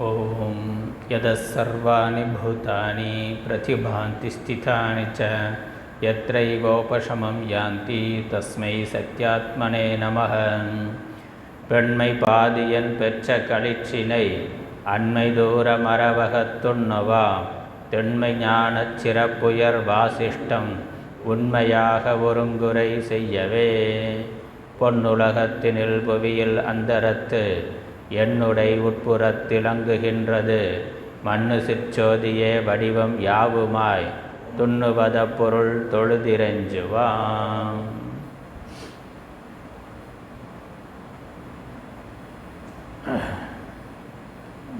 ஓம் யதசர்வாணி பூதானி பிரதிபாந்தி ஸ்திதானி ச யத்ரைவோபசமம் யாந்தி தஸ்மை சத்யாத்மனே நமः. பெண்மை பாதியன் பெற்ற களிற்றினை அண்மை தூர மரவகத்துண்ணவா தென்மை ஞானச் சிறப்புயர் வாசிஷ்டம் உண்மையாக ஒருங்குரை செய்யவே. பொன்னுலகத்தினில் புவியில் அந்தரத்து என்னுடை உட்புறத்திலங்குகின்றது மண்ணு சிற்றோதியே வடிவம் யாவுமாய் துண்ணுவத பொருள் தொழுதிரஞ்சுவாம்.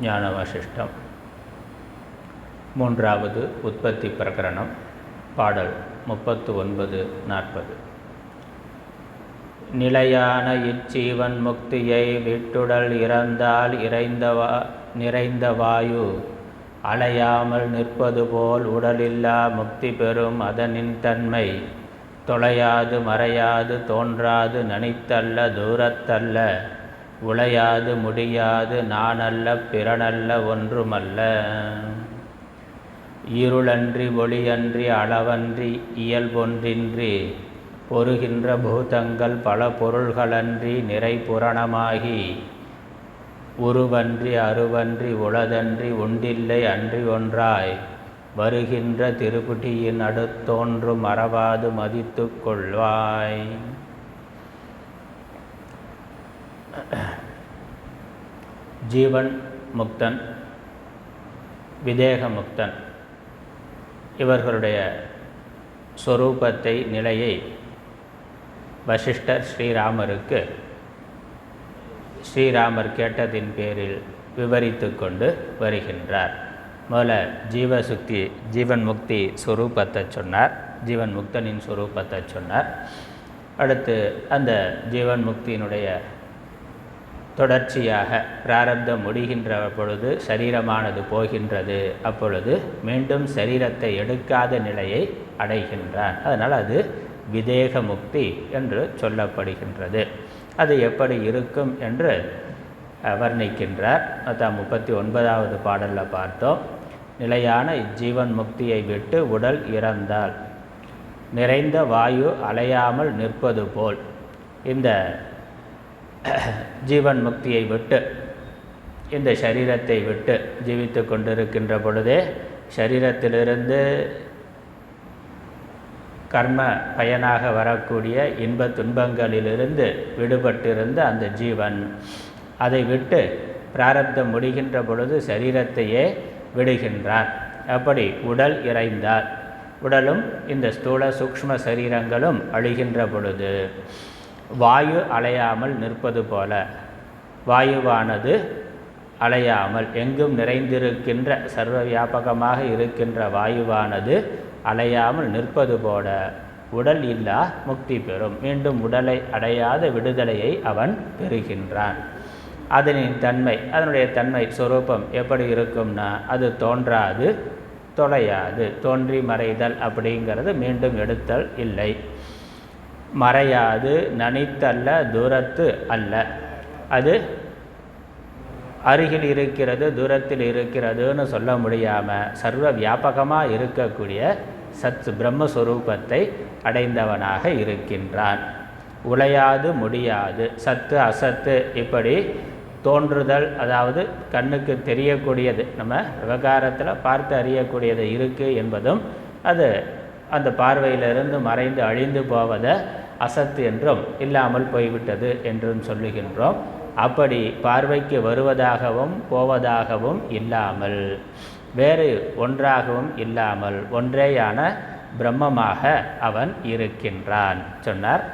ஞான வசிஷ்டம். மூன்றாவது உற்பத்தி பிரகரணம். பாடல் 39-40. நிலையான இச்சீவன் முக்தியை விட்டுடல் இறந்தால் நிறைந்த வாயு அலையாமல் நிற்பது போல் உடலில்லா முக்தி பெறும் அதனின் தன்மை தொலையாது மறையாது தோன்றாது நனித்தல்ல தூரத்தல்ல உளையாது முடியாது நானல்ல பிறனல்ல ஒன்றுமல்ல. இருளன்றி ஒளியன்றி அளவன்றி இயல்பொன்றின்றி பொருகின்ற பூதங்கள் பல பொருள்களன்றி நிறைபுரணமாகி உருவன்றி அருவன்றி உளதன்றி உண்டில்லை அன்றி ஒன்றாய் வருகின்ற திருப்புட்டியின் அடுத்தோன்றும் மறவாது மதித்து கொள்வாய். ஜீவன் முக்தன், விதேக முக்தன் இவர்களுடைய சொரூபத்தை நிலையை வசிஷ்டர் ஸ்ரீராமர் கேட்டதின் பேரில் விவரித்து கொண்டு வருகின்றார். முதல்ல ஜீவன் முக்தி சொரூபத்தை சொன்னார், ஜீவன் முக்தனின் சொரூபத்தை சொன்னார். அடுத்து அந்த ஜீவன் முக்தியினுடைய தொடர்ச்சியாக பிராரப்தம் முடிகின்ற பொழுது சரீரமானது போகின்றது, அப்பொழுது மீண்டும் சரீரத்தை எடுக்காத நிலையை அடைகின்றான். அதனால் அது விதேக முக்தி என்று சொல்லப்படுகின்றது. அது எப்படி இருக்கும் என்று வர்ணிக்கின்றார். அதான் 39வது பாடலில் பார்த்தோம். நிலையான இஜீவன் முக்தியை விட்டு உடல் இறந்தால் நிறைந்த வாயு அலையாமல் நிற்பது போல் இந்த ஜீவன் முக்தியை விட்டு இந்த சரீரத்தை விட்டு ஜீவித்து கொண்டிருக்கின்ற பொழுதே சரீரத்திலிருந்து கர்ம பயனாக வரக்கூடிய இன்ப துன்பங்களிலிருந்து விடுபட்டிருந்த அந்த ஜீவன் அதை விட்டு பிராரப்தம் முடிகின்ற பொழுது சரீரத்தையே விடுகின்றான். அப்படி உடல் இறைந்தால் உடலும் இந்த ஸ்தூல சூக்ஷ்ம சரீரங்களும் அழிகின்ற பொழுது வாயு அலையாமல் நிற்பது போல, வாயுவானது அலையாமல் எங்கும் நிறைந்திருக்கின்ற சர்வ வியாபகமாக இருக்கின்ற வாயுவானது அலையாமல் நிற்பது போல உடல் இல்லா முக்தி பெறும். மீண்டும் உடலை அடையாத விடுதலையை அவன் பெறுகின்றான். அதனுடைய தன்மை சொரூபம் எப்படி இருக்கும்னா, அது தோன்றாது தொலையாது, தோன்றி மறைதல் அப்படிங்கிறது மீண்டும் எடுத்தல் இல்லை. மறையாது நனித்தல்ல தூரத்து அல்ல, அது அருகில் இருக்கிறது தூரத்தில் இருக்கிறதுன்னு சொல்ல முடியாமல் சர்வ வியாபகமாக இருக்கக்கூடிய சத் பிரம்மஸ்வரூபத்தை அடைந்தவனாக இருக்கின்றான். உளையாது முடியாது, சத்து அசத்து இப்படி தோன்றுதல், அதாவது கண்ணுக்கு தெரியக்கூடியது, நம்ம விவகாரத்தில் பார்த்து அறியக்கூடியது இருக்குது என்பதும் அது அந்த பார்வையிலிருந்து மறைந்து அழிந்து போவதை அசத்து என்றும் இல்லாமல் போய்விட்டது என்றும் சொல்லுகின்றோம். அப்படி பார்வைக்கு வருவதாகவும் போவதாகவும் இல்லாமல் வேறு ஒன்றாகவும் இல்லாமல் ஒன்றேயான பிரம்மமாக அவன் இருக்கின்றான் சொன்னார்.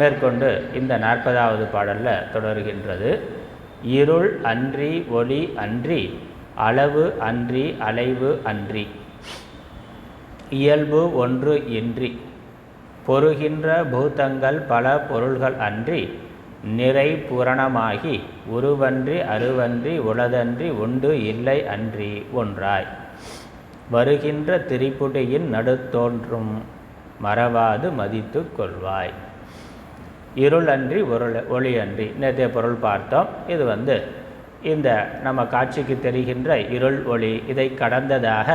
மேற்கொண்டு இந்த 40வது பாடலில் தொடர்கின்றது. இருள் அன்றி ஒளி அன்றி அளவு அன்றி அலைவு அன்றி இயல்பு ஒன்று இன்றி பொருகின்ற பூதங்கள் பல பொருள்கள் அன்றி நிறை பூரணமாகி உருவன்றி அருவன்றி உளதன்றி உண்டு இல்லை அன்றி ஒன்றாய் வருகின்ற திரிபுடியின் நடுத்தோன்றும் மறவாது மதித்து கொள்வாய். இருள் அன்றி ஒளி அன்றி நேற்றைய பொருள் பார்த்தோம். இது இந்த நம்ம காட்சிக்கு தெரிகின்ற இருள் ஒளி இதை கடந்ததாக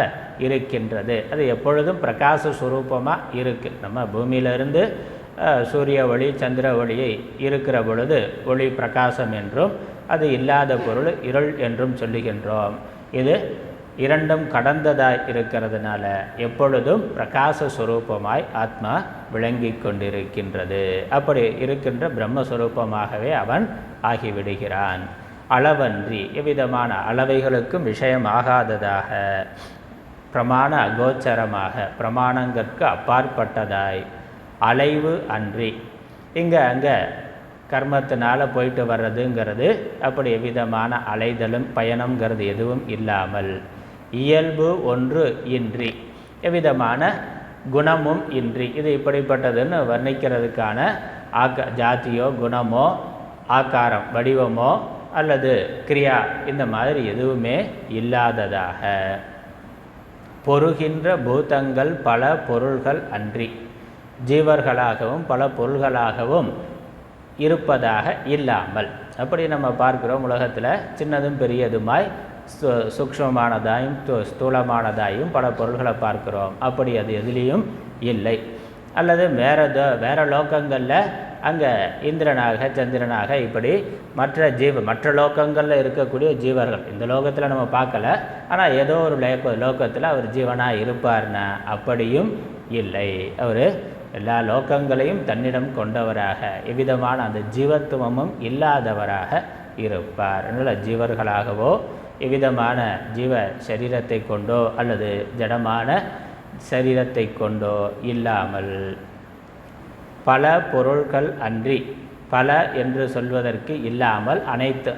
இருக்கின்றது. அது எப்பொழுதும் பிரகாச சுரூபமாக இருக்குது. நம்ம பூமியிலிருந்து சூரிய ஒளி சந்திர ஒளியை இருக்கிற பொழுது ஒளி பிரகாசம் என்றும், அது இல்லாத பொருள் இருள் என்றும் சொல்லுகின்றோம். இது இரண்டும் கடந்ததாய் இருக்கிறதுனால எப்பொழுதும் பிரகாச சுரூபமாய் ஆத்மா விளங்கி கொண்டிருக்கின்றது. அப்படி இருக்கின்ற பிரம்மஸ்வரூபமாகவே அவன் ஆகிவிடுகிறான். அளவன்றி எவ்விதமான அளவைகளுக்கும் விஷயமாகாததாக, பிரமாண அகோச்சரமாக பிரமாணங்களுக்கு அப்பாற்பட்டதாய், அலைவு அன்றி அங்கே கர்மத்தினால் போயிட்டு வர்றதுங்கிறது அப்படி எவ்விதமான அலைதலும் பயணங்கிறது எதுவும் இல்லாமல், இயல்பு ஒன்று இன்றி எவ்விதமான குணமும் இன்றி, இது இப்படிப்பட்டதுன்னு வர்ணிக்கிறதுக்கான ஜாதியோ குணமோ ஆக்காரம் வடிவமோ அல்லது கிரியா இந்த மாதிரி எதுவுமே இல்லாததாக, பொருகின்ற பூதங்கள் பல பொருள்கள் அன்றி, ஜீவர்களாகவும் பல பொருள்களாகவும் இருப்பதாக இல்லாமல். அப்படி நம்ம பார்க்கிறோம் உலகத்தில் சின்னதும் பெரியதுமாய் சூக்ஷ்மமானதாயும் ஸ்தூலமானதாயும் பல பொருள்களை பார்க்கிறோம். அப்படி அது எதுலேயும் இல்லை. அல்லது வேற லோகங்களில் அங்கே இந்திரனாக சந்திரனாக இப்படி மற்ற லோகங்களில் இருக்கக்கூடிய ஜீவர்கள் இந்த லோகத்தில் நம்ம பார்க்கல, ஆனால் ஏதோ ஒரு லோகத்தில் அவர் ஜீவனாக இருப்பார்னா அப்படியும் இல்லை. அவர் எல்லா லோகங்களையும் தன்னிடம் கொண்டவராக எவ்விதமான அந்த ஜீவத்துவமும் இல்லாதவராக இருப்பார். அதனால் ஜீவர்களாகவோ எவ்விதமான ஜீவ சரீரத்தை கொண்டோ அல்லது ஜடமான சரீரத்தை கொண்டோ இல்லாமல், பல பொருள்கள் அன்றி, பல என்று சொல்வதற்கு இல்லாமல்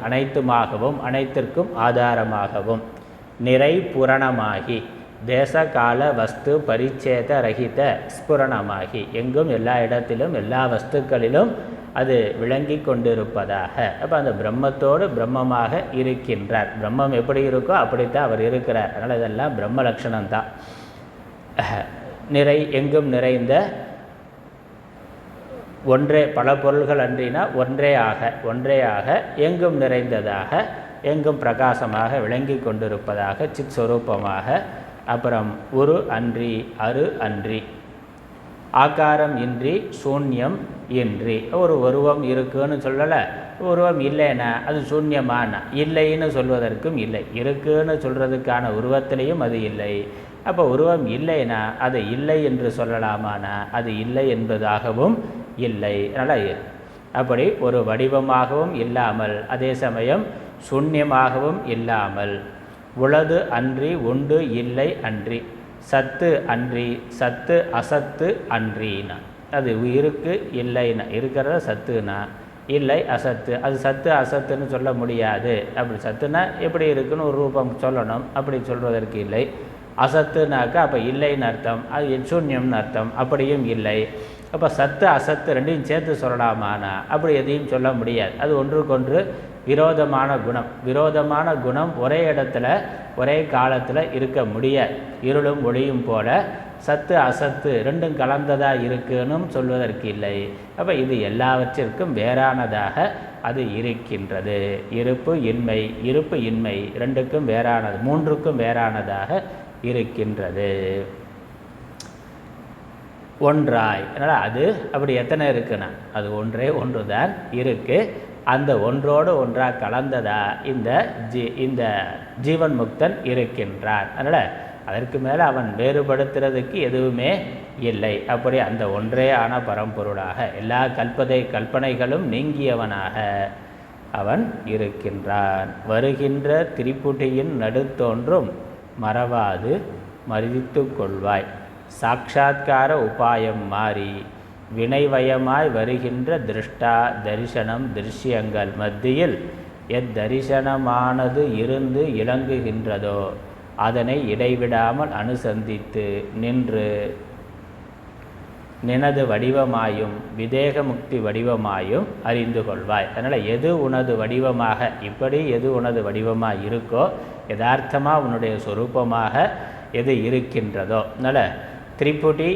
அனைத்துமாகவும் அனைத்திற்கும் ஆதாரமாகவும், நிறை பூரணமாகி, தேச கால வஸ்து பரிச்சேத ரகித ஸ்புரணமாகி, எங்கும் எல்லா இடத்திலும் எல்லா வஸ்துக்களிலும் அது விளங்கி கொண்டிருப்பதாக. அப்போ அந்த பிரம்மத்தோடு பிரம்மமாக இருக்கின்றார். பிரம்மம் எப்படி இருக்கோ அப்படித்தான் அவர் இருக்கிறார். அதனால் இதெல்லாம் பிரம்ம லட்சணம்தான். எங்கும் நிறைந்த ஒன்றே, பல பொருள்கள் அன்றினா ஒன்றே ஆக எங்கும் நிறைந்ததாக, எங்கும் பிரகாசமாக விளங்கி கொண்டிருப்பதாக, சித் சொரூபமாக. அப்புறம் உரு அன்றி, அரு அன்றி, ஆகாரம் இன்றி, சூன்யம் இன்றி. ஒரு உருவம் இருக்குன்னு சொல்லலை, உருவம் இல்லைன்னா அது சூன்யமான, இல்லைன்னு சொல்வதற்கும் இல்லை. இருக்குன்னு சொல்கிறதுக்கான உருவத்திலையும் அது இல்லை. அப்போ உருவம் இல்லைன்னா அது இல்லை என்று சொல்லலாமானா அது இல்லை என்பதாகவும் இல்லை. அதனால் அப்படி ஒரு வடிவமாகவும் இல்லாமல் அதே சமயம் சூன்யமாகவும் இல்லாமல், உளது அன்றி உண்டு இல்லை அன்றி, சத்து அன்றி சத்து அசத்து அன்றினா, அது இருக்கு இல்லைன்னா, இருக்கிறத சத்துனா இல்லை அசத்து, அது சத்து அசத்துன்னு சொல்ல முடியாது. அப்படி சத்துனா எப்படி இருக்குன்னு ஒரு ரூபம் சொல்லணும், அப்படி சொல்வதற்கு இல்லை. அசத்துனாக்கா அப்போ இல்லைன்னு அர்த்தம், அது சூன்யம்னு அர்த்தம், அப்படியும் இல்லை. அப்போ சத்து அசத்து ரெண்டையும் சேர்த்து சொல்லலாமானா அப்படி எதையும் சொல்ல முடியாது. அது ஒன்றுக்கொன்று விரோதமான குணம் ஒரே இடத்துல ஒரே காலத்தில் இருக்க முடியாது. இருளும் ஒளியும் போல சத்து அசத்து ரெண்டும் கலந்ததாக இருக்குன்னு சொல்வதற்கு இல்லை. அப்போ இது எல்லாவற்றிற்கும் வேறானதாக அது இருக்கின்றது. இருப்பு இன்மை ரெண்டுக்கும் வேறானது, மூன்றுக்கும் வேறானதாக இருக்கின்றது. ஒன்றாய், அதனால் அது அப்படி எத்தனை இருக்குன்னா அது ஒன்றே ஒன்று தான் இருக்குது. அந்த ஒன்றோடு ஒன்றாக கலந்ததா இந்த ஜீவன் முக்தன் இருக்கின்றான். அதனால் அதற்கு மேலே அவன் வேறுபடுத்துறதுக்கு எதுவுமே இல்லை. அப்படி அந்த ஒன்றே ஆன பரம்பொருளாக எல்லா கல்பனைகளும் நீங்கியவனாக அவன் இருக்கின்றான். வருகின்ற திரிபுட்டியின் நடுத்தோன்றும் மறவாது மறித்து கொள்வாய், சாட்சாத்கார உபாயம் மாறி வினைவயமாய் வருகின்ற திருஷ்டா தரிசனம் திருஷ்யங்கள் மத்தியில் தரிசனமானது இருந்து இலங்குகின்றதோ அதனை இடைவிடாமல் அனுசந்தித்து நின்று நினது வடிவமாயும் விதேக முக்தி வடிவமாயும் அறிந்து கொள்வாய். அதனால் எது உனது வடிவமாக, இப்படி எது உனது வடிவமாக இருக்கோ, யதார்த்தமாக உன்னுடைய சொரூபமாக எது இருக்கின்றதோ, அதனால் திரிபுடி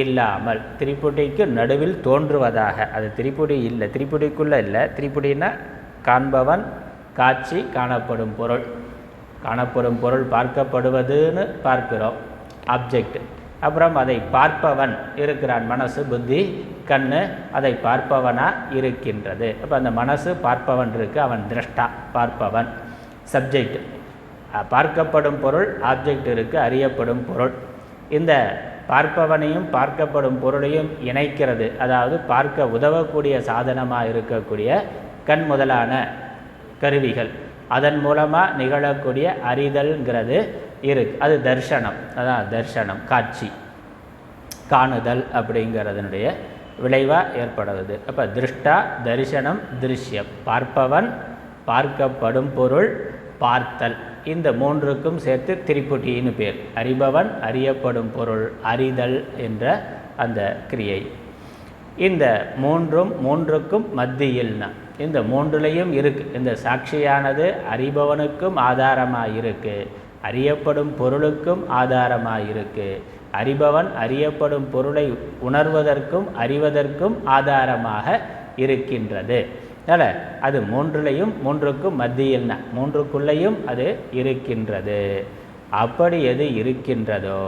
இல்லாமல் திரிபுடிக்கு நடுவில் தோன்றுவதாக, அது திரிபுடி இல்லை, திரிபுடிக்குள்ளே இல்லை. திரிபுடின்னா காண்பவன் காட்சி காணப்படும் பொருள். காணப்படும் பொருள் பார்க்கப்படுவதுன்னு பார்க்கிறோம், ஆப்ஜெக்ட். அப்புறம் அதை பார்ப்பவன் இருக்கிறான், மனசு, புத்தி, கண்ணு, அதை பார்ப்பவனாக இருக்கின்றது. அப்போ அந்த மனசு பார்ப்பவன் இருக்கு, அவன் திரஷ்டா, பார்ப்பவன். சப்ஜெக்ட், பார்க்கப்படும் பொருள், ஆப்ஜெக்ட் இருக்கு, அறியப்படும் பொருள். இந்த பார்ப்பவனையும் பார்க்கப்படும் பொருளையும் இணைக்கிறது, அதாவது பார்க்க உதவக்கூடிய சாதனமாக இருக்கக்கூடிய கண் முதலான கருவிகள், அதன் மூலமாக நிகழக்கூடிய அறிதல்ங்கிறது இருக்கு. அது தர்சனம், அதான் தர்சனம், காட்சி, காணுதல் அப்படிங்கிறதுனுடைய விளைவாக ஏற்படுவது. அப்போ திருஷ்டா, தரிசனம், திருஷ்யம். பார்ப்பவன், பார்க்கப்படும் பொருள், பார்த்தல். இந்த மூன்றுக்கும் சேர்த்து திரிபுட்டின்னு பேர். அறிபவன், அறியப்படும் பொருள், அறிதல் என்ற அந்த கிரியை. இந்த மூன்றுக்கும் மத்தியில்னா இந்த மூன்றுலையும் இருக்கு. இந்த சாட்சியானது அறிபவனுக்கும் ஆதாரமாக இருக்கு, அறியப்படும் பொருளுக்கும் ஆதாரமாக இருக்கு. அறிபவன் அறியப்படும் பொருளை உணர்வதற்கும் அறிவதற்கும் ஆதாரமாக இருக்கின்றது. அதனால் அது மூன்றுக்கும் மத்தியில்னா மூன்றுக்குள்ளேயும் அது இருக்கின்றது. அப்படி எது இருக்கின்றதோ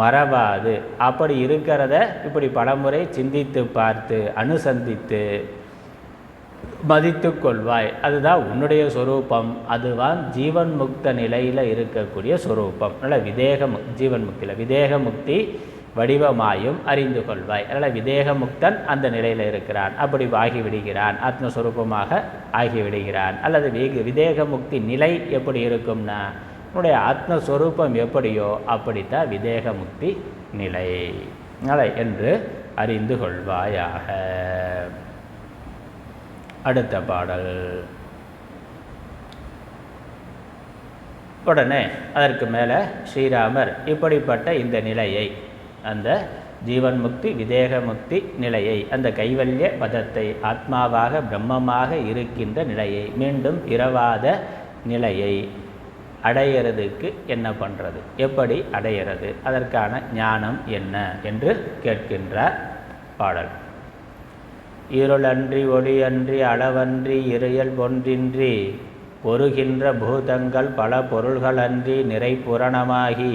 மறவாது, அப்படி இருக்கிறத இப்படி பலமுறை சிந்தித்து பார்த்து அனுசந்தித்து மதித்து கொள்வாய். அதுதான் உன்னுடைய சொரூபம். அதுதான் ஜீவன் முக்த நிலையில் இருக்கக்கூடிய சொரூபம். அதனால் ஜீவன் முக்தியில் விதேக முக்தி வடிவமாயும் அறிந்து கொள்வாய். அதனால் விதேகமுக்தன் அந்த நிலையில் இருக்கிறான், அப்படி ஆகிவிடுகிறான், ஆத்மஸ்வரூபமாக ஆகிவிடுகிறான். அல்லது விதேகமுக்தி நிலை எப்படி இருக்கும்னா உன்னுடைய ஆத்மஸ்வரூபம் எப்படியோ அப்படித்தான் விதேகமுக்தி நிலை என்று அறிந்து கொள்வாயாக. அடுத்த பாடல். உடனே அதற்கு மேலே ஸ்ரீராமர் இப்படிப்பட்ட இந்த நிலையை, அந்த ஜீவன் முக்தி விதேகமுக்தி நிலையை, அந்த கைவல்ய பதத்தை, ஆத்மாவாக பிரம்மமாக இருக்கின்ற நிலையை, மீண்டும் பிறவாத நிலையை அடையிறதுக்கு என்ன பண்ணுறது, எப்படி அடையிறது, அதற்கான ஞானம் என்ன என்று கேட்கின்றார் பாடல். இருளன்றி ஒளியன்றி அளவன்றி இறையல் ஒன்றின்றி பொருகின்ற பூதங்கள் பல பொருள்களன்றி நிறை புரணமாகி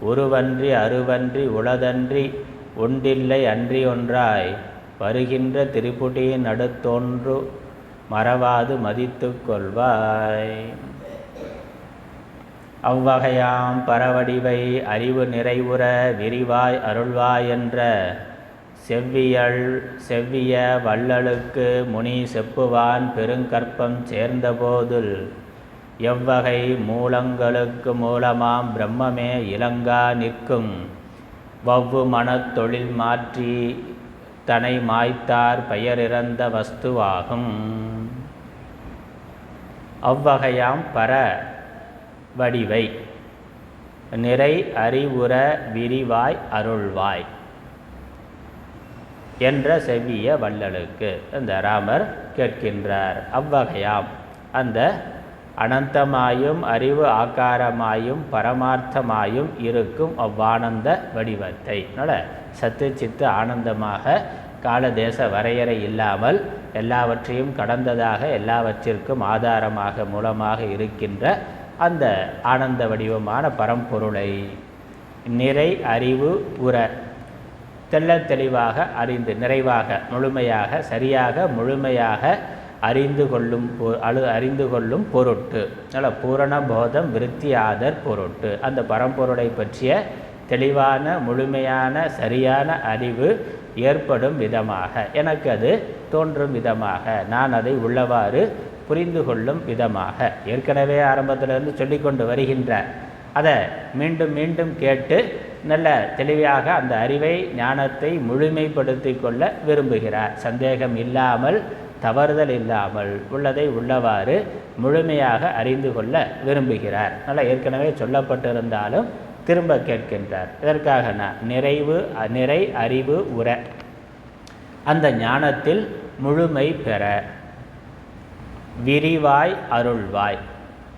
உருவன்றி அருவன்றி உளதன்றி ஒன்றில்லை அன்றி ஒன்றாய் வருகின்ற திரிபுட்டியின் அடுத்தொன்று மறவாது மதித்து கொள்வாய். அவ்வகையாம் பரவடிவை அறிவு நிறைவுற விரிவாய் அருள்வாய் என்ற செவ்விய வள்ளலுக்கு முனி செப்புவான் பெருங்கற்பம் சேர்ந்தபோதுல் எவ்வகை மூலங்களுக்கு மூலமாம் பிரம்மமே இலங்கா நிற்கும் வவ்வு மனத்தொழில் மாற்றி தனை மாய்த்தார் பெயரிறந்த வஸ்துவாகும். அவ்வகையாம் பர வடிவை நிறை அறிவுற விரிவாய் அருள்வாய் என்ற செவ்விய வள்ளலுக்கு இந்த ராமர் கேட்கின்றார். அவ்வகையாம் அந்த அனந்தமாயும் அறிவு ஆக்காரமாயும் பரமார்த்தமாயும் இருக்கும் அவ்வானந்த வடிவத்தை, அதனால் சத்து சித்து ஆனந்தமாக காலதேச வரையறை இல்லாமல் எல்லாவற்றையும் கடந்ததாக எல்லாவற்றிற்கும் ஆதாரமாக மூலமாக இருக்கின்ற அந்த ஆனந்த வடிவமான பரம்பொருளை நிறை அறிவு உற தெள்ள தெளிவாக அறிந்து நிறைவாக முழுமையாக சரியாக முழுமையாக அறிந்து கொள்ளும் பொருட்டு, அதனால் பூரண போதம் விருத்தியாதர் பொருட்டு அந்த பரம்பொருளை பற்றிய தெளிவான முழுமையான சரியான அறிவு ஏற்படும் விதமாக, எனக்கு அது தோன்றும் விதமாக, நான் அதை உள்ளவாறு புரிந்து கொள்ளும் விதமாக, ஏற்கனவே ஆரம்பத்திலிருந்து சொல்லிக்கொண்டு வருகின்ற அதை மீண்டும் மீண்டும் கேட்டு நல்ல தெளிவாக அந்த அறிவை ஞானத்தை முழுமைப்படுத்தி கொள்ள விரும்புகிறார். சந்தேகம் இல்லாமல் தவறுதல் இல்லாமல் உள்ளதை உள்ளவாறு முழுமையாக அறிந்து கொள்ள விரும்புகிறார். நல்லா ஏற்கனவே சொல்லப்பட்டிருந்தாலும் திரும்ப கேட்கின்றார். இதற்காக நான் நிறை அறிவு உற அந்த ஞானத்தில் முழுமை பெற விரிவாய் அருள்வாய்,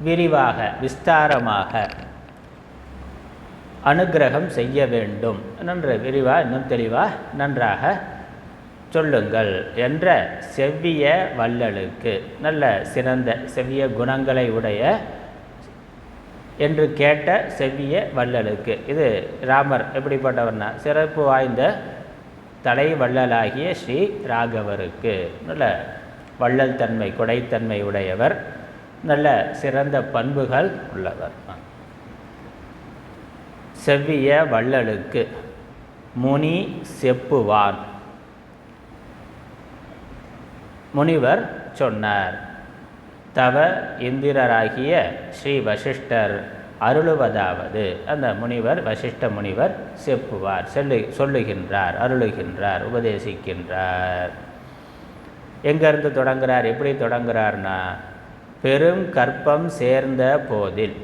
விரிவாக விஸ்தாரமாக அனுக்கிரகம் செய்ய வேண்டும். நன்று விரிவாக இன்னும் தெளிவாக நன்றாக சொல்லுங்கள் என்ற செவ்விய வள்ளலுக்கு, நல்ல சிறந்த செவ்விய குணங்களை உடைய என்று கேட்ட செவ்விய வள்ளலுக்கு. இது ராமர் எப்படிப்பட்டவர்னா சிறப்பு வாய்ந்த தலை வள்ளலாகிய ஸ்ரீ ராகவருக்கு, நல்ல வள்ளல் தன்மை கொடைத்தன்மை உடையவர், நல்ல சிறந்த பண்புகள் உள்ளவர். செவ்விய வள்ளலுக்கு முனி செப்புவான், முனிவர் சொன்னார். தவ இந்திரராகிய ஸ்ரீ வசிஷ்டர் அருளுவதாவது, அந்த முனிவர் வசிஷ்ட முனிவர் செப்புவார், சொல்லுகின்றார், அருளுகின்றார், உபதேசிக்கின்றார். எங்கேருந்து தொடங்குகிறார், எப்படி தொடங்குகிறார்னா, பெரும் கற்பம் சேர்ந்த போதில்,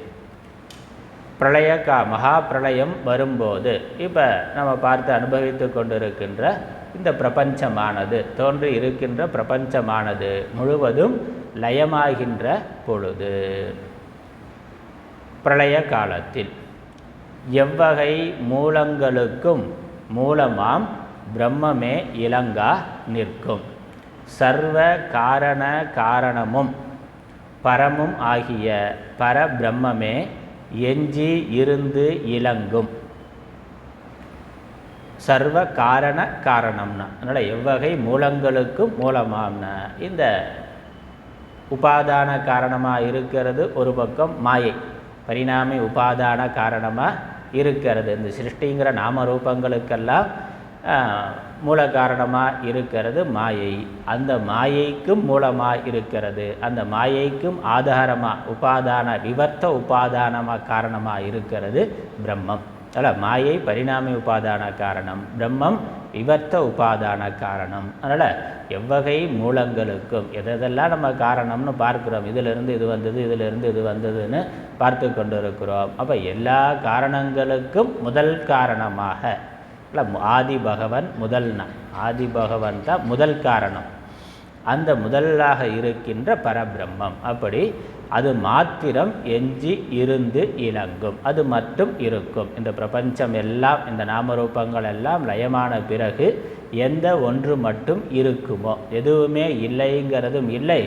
மகா பிரளயம் வரும்போது, இப்போ நம்ம பார்த்து அனுபவித்து கொண்டிருக்கின்ற இந்த பிரபஞ்சமானது, தோன்றி இருக்கின்ற பிரபஞ்சமானது முழுவதும் லயமாகின்ற பொழுது, பிரளய காலத்தில் எவ்வகை மூலங்களுக்கும் மூலமாம் பிரம்மமே இலங்கா நிற்கும். சர்வ காரண காரணமும் பரமும் ஆகிய பரபிரம்மே எஞ்சி இருந்து இலங்கும். சர்வ காரண காரணம்னா, அதனால் எவ்வகை மூலங்களுக்கும் மூலமாம்னா, இந்த உபாதான காரணமாக இருக்கிறது ஒரு பக்கம் மாயை, பரிணாமி உபாதான காரணமாக இருக்கிறது. இந்த சிருஷ்டிங்கிற நாம ரூபங்களுக்கெல்லாம் மூல காரணமாக இருக்கிறது மாயை. அந்த மாயைக்கும் மூலமாக இருக்கிறது, அந்த மாயைக்கும் ஆதாரமாக உபாதான விவர்த்த உபாதானமாக காரணமாக இருக்கிறது பிரம்மம். அதில் மாயை பரிணாமி உபாதான காரணம், பிரம்மம் விவர்த்த உபாதான காரணம். அதனால் எவ்வகை மூலங்களுக்கும் எதெல்லாம் நம்ம காரணம்னு பார்க்குறோம், இதிலிருந்து இது வந்தது, இதிலிருந்து இது வந்ததுன்னு பார்த்து கொண்டு இருக்கிறோம். அப்போ எல்லா காரணங்களுக்கும் முதல் காரணமாக, இல்லை ஆதி பகவன் முதல்னா, ஆதி பகவன் தான் முதல் காரணம், அந்த முதலாக இருக்கின்ற பரபிரம்மம். அப்படி அது மாத்திரம் எஞ்சி இருந்து இலங்கும், அது மட்டும் இருக்கும். இந்த பிரபஞ்சம் எல்லாம், இந்த நாமரூபங்கள் எல்லாம் லயமான பிறகு எந்த ஒன்று மட்டும் இருக்குமோ, எதுவுமே இல்லைங்கிறதும் இல்லை,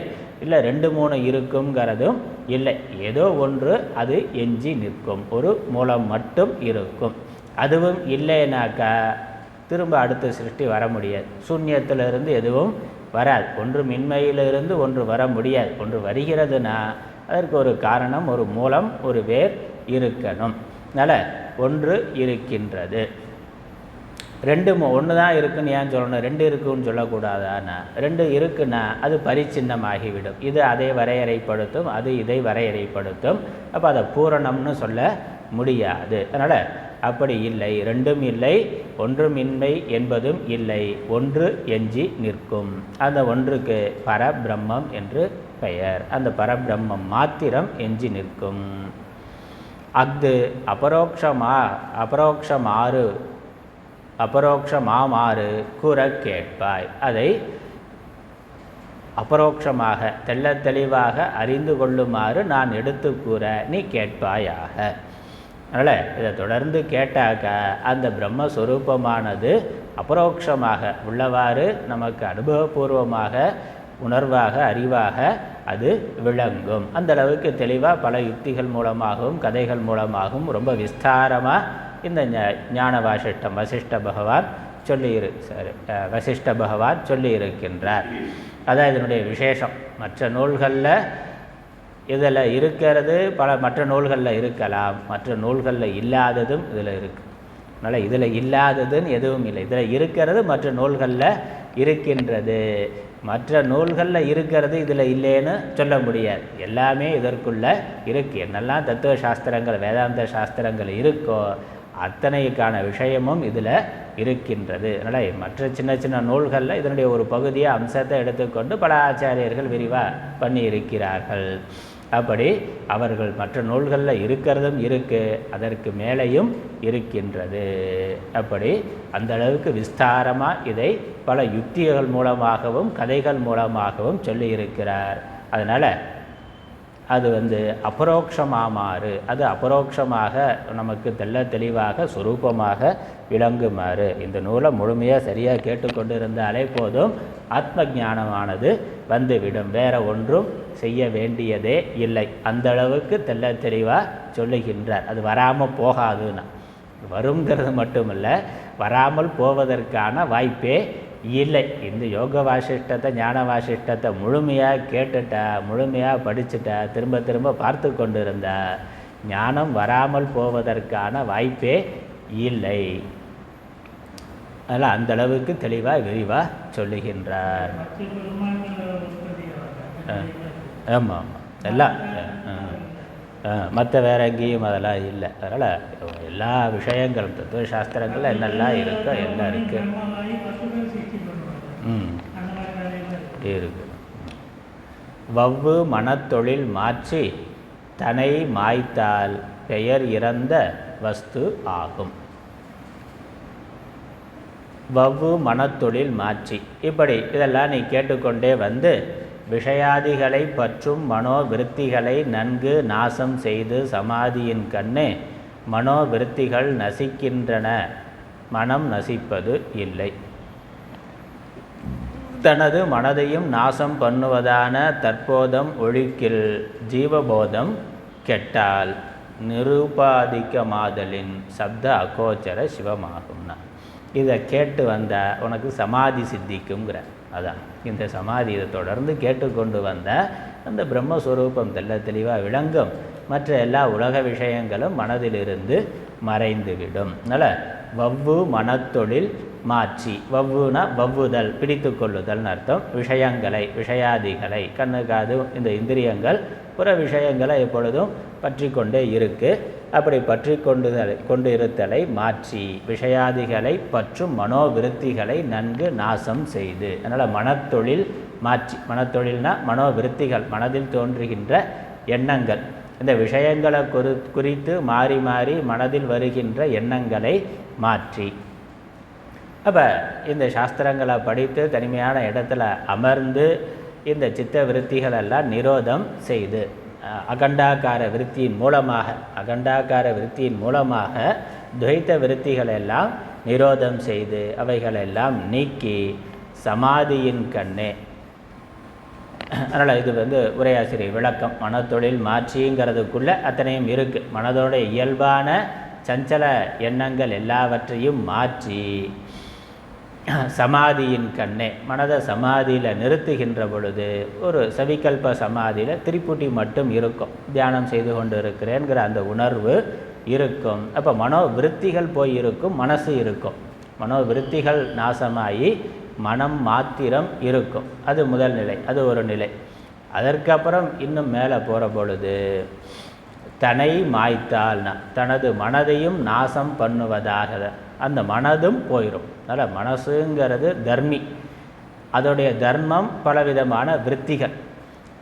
இல்லை 2-3 இருக்குங்கிறதும் இல்லை, ஏதோ ஒன்று அது எஞ்சி நிற்கும், ஒரு மூலம் மட்டும் இருக்கும். அதுவும் இல்லைனாக்கா திரும்ப அடுத்த சிருஷ்டி வர முடியாது, சூன்யத்திலிருந்து எதுவும் வராது, ஒன்று மின்மையிலிருந்து ஒன்று வர முடியாது. ஒன்று வருகிறதுனா அதற்கு ஒரு காரணம், ஒரு மூலம், ஒரு வேர் இருக்கணும். அதனால் ஒன்று இருக்கின்றது, ஒன்று தான் இருக்குன்னு ஏன் சொல்லணும், 2 இருக்குன்னு சொல்லக்கூடாதானா? 2 இருக்குன்னா அது பரிச்சின்னமாகிவிடும். இது அதை வரையறைப்படுத்தும், அது இதை வரையறைப்படுத்தும். அப்போ அதை பூரணம்னு சொல்ல முடியாது. அதனால் அப்படி இல்லை, 2ம் இல்லை, ஒன்றுமின்மை என்பதும் இல்லை, ஒன்று எஞ்சி நிற்கும். அந்த ஒன்றுக்கு பரபிரம்மம் என்று பெயர். அந்த பரபிரம்மம் மாத்திரம் எஞ்சி நிற்கும். அஃது அபரோக்ஷமாறு கூற கேட்பாய். அதை அபரோக்ஷமாக தெள்ள தெளிவாக அறிந்து கொள்ளுமாறு நான் எடுத்து கூற நீ கேட்பாயாக. அதனால் இதை தொடர்ந்து கேட்டாக்க அந்த பிரம்மஸ்வரூபமானது அபரோக்ஷமாக உள்ளவாறு நமக்கு அனுபவபூர்வமாக உணர்வாக அறிவாக அது விளங்கும். அந்த அளவுக்கு தெளிவாக பல யுக்திகள் மூலமாகவும் கதைகள் மூலமாகவும் ரொம்ப விஸ்தாரமாக இந்த ஞான வசிஷ்ட பகவான் வசிஷ்ட பகவான் சொல்லியிருக்கின்றார். அதான் இதனுடைய விசேஷம். மற்ற நூல்களில் இதில் இருக்கிறது பல மற்ற நூல்களில் இருக்கலாம், மற்ற நூல்களில் இல்லாததும் இதில் இருக்குது. அதனால் இதில் இல்லாததுன்னு எதுவும் இல்லை, இதில் இருக்கிறது மற்ற நூல்களில் இருக்கின்றது. மற்ற நூல்களில் இருக்கிறது இதில் இல்லைன்னு சொல்ல முடியாது, எல்லாமே இதற்குள்ளே இருக்குது. என்னெல்லாம் தத்துவ சாஸ்திரங்கள் வேதாந்த சாஸ்திரங்கள் இருக்கோ அத்தனைக்கான விஷயமும் இதில் இருக்கின்றது. அதனால் மற்ற சின்ன சின்ன நூல்களில் இதனுடைய ஒரு பகுதியாக அம்சத்தை எடுத்துக்கொண்டு பல ஆச்சாரியர்கள் விரிவாக பண்ணி இருக்கிறார்கள். அப்படி அவர்கள் மற்ற நூல்களில் இருக்கிறதும் இருக்குது, அதற்கு மேலேயும் இருக்கின்றது. அப்படி அந்த அளவுக்கு விஸ்தாரமாக இதை பல யுக்திகள் மூலமாகவும் கதைகள் மூலமாகவும் சொல்லியிருக்கிறார். அதனால் அது அபரோக்ஷமாமாறு, அது அபரோக்ஷமாக நமக்கு தெளிவாக சுரூபமாக விளங்குமாறு இந்த நூலை முழுமையாக சரியாக கேட்டுக்கொண்டு இருந்தாலே போதும், ஆத்ம ஞானமானது வந்துவிடும். வேற ஒன்றும் செய்ய வேண்டியதே இல்லை. அந்த அளவுக்கு தெளிவாக சொல்லுகின்றார். அது வராமல் போகாதுன்னா, வருங்கிறது மட்டுமல்ல, வராமல் போவதற்கான வாய்ப்பே இல்லை. இந்த யோக வாசிஷ்டத்தை ஞான வாசிஷ்டத்தை முழுமையாக கேட்டுட்டா, முழுமையாக படிச்சுட்டா, திரும்ப திரும்ப பார்த்து கொண்டு இருந்தா ஞானம் வராமல் போவதற்கான வாய்ப்பே இல்லை. அதனால் அந்த அளவுக்கு தெளிவாக விரிவாக சொல்லுகின்றார். ஆமாம் ஆமாம், எல்லாம் மற்ற வேற எங்கேயும் அதெல்லாம் இல்லை. அதனால் எல்லா விஷயங்களும் தத்துவ சாஸ்திரங்களில் என்னெல்லாம் இருக்கோ எல்லாம் இருக்குது. இருக்கு. வவ்வு மனத்தொழில் மாற்றி தனை மாய்த்தால் பெயர் இறந்த வஸ்து ஆகும். வவ்வு மனத்தொழில் மாற்றி, இப்படி இதெல்லாம் நீ கேட்டுக்கொண்டே விஷயாதிகளை பற்றும் மனோவிருத்திகளை நன்கு நாசம் செய்து சமாதியின் கண்ணே மனோவிருத்திகள் நசிக்கின்றன, மனம் நசிப்பது இல்லை. தனது மனதையும் நாசம் பண்ணுவதான தற்போதம் ஒழிக்கில் ஜீவபோதம் கெட்டால் நிருபாதிக்கமாதலின் சப்த அகோச்சர சிவமாகும்னா, இதை கேட்டு வந்தால் உனக்கு சமாதி சித்திக்குங்கிற. அதான் இந்த சமாதி இதை தொடர்ந்து கேட்டுக்கொண்டு வந்தால் அந்த பிரம்மஸ்வரூபம் தெளிவாக விளங்கும். மற்ற எல்லா உலக விஷயங்களும் மனதிலிருந்து மறைந்துவிடும். அதனால் வவ்வு மனத்தொழில் மாற்றி, வவ்வுனா வவ்வுதல், பிடித்து கொள்ளுதல்னு அர்த்தம். விஷயங்களை விஷயாதிகளை கண்ணு காது இந்த இந்திரியங்கள் புற விஷயங்களை எப்பொழுதும் பற்றி கொண்டே இருக்குது. அப்படி பற்றி கொண்டு இருத்தலை மாற்றி விஷயாதிகளை பற்றும் மனோவிருத்திகளை நன்கு நாசம் செய்து. அதனால் மனத்தொழில் மாற்றி, மனத்தொழில்னா மனோவிருத்திகள், மனதில் தோன்றுகின்ற எண்ணங்கள், இந்த விஷயங்களை குறித்து மாறி மாறி மனதில் வருகின்ற எண்ணங்களை மாற்றி. அப்போ இந்த சாஸ்திரங்களை படித்து தனிமையான இடத்துல அமர்ந்து இந்த சித்த விருத்திகளெல்லாம் நிரோதம் செய்து அகண்டாக்கார விருத்தியின் மூலமாக துவைத்த விருத்திகளெல்லாம் நிரோதம் செய்து அவைகளெல்லாம் நீக்கி சமாதியின் கண்ணே. அதனால் இது உரையாசிரியர் விளக்கம். மனத்தொழில் மாற்றிங்கிறதுக்குள்ளே அத்தனையும் இருக்குது. மனதோட இயல்பான சஞ்சல எண்ணங்கள் எல்லாவற்றையும் மாற்றி சமாதியின் கண்ணே, மனதை சமாதியில் நிறுத்துகின்ற பொழுது ஒரு சவிகல்ப சமாதியில் திரிபுட்டி மட்டும் இருக்கும். தியானம் செய்து கொண்டு இருக்கிறேங்கிற அந்த உணர்வு இருக்கும். அப்போ மனோவிருத்திகள் போய் இருக்கும், மனசு இருக்கும். மனோவிருத்திகள் நாசமாகி மனம் மாத்திரம் இருக்கும். அது முதல் நிலை, அது ஒரு நிலை. அதற்கப்புறம் இன்னும் மேலே போகிற பொழுது தனை மாய்த்தால்னா தனது மனதையும் நாசம் பண்ணுவதாக அந்த மனதும் போயிடும். அதனால் மனசுங்கிறது தர்மி, அதோடைய தர்மம் பலவிதமான விருத்திகள்.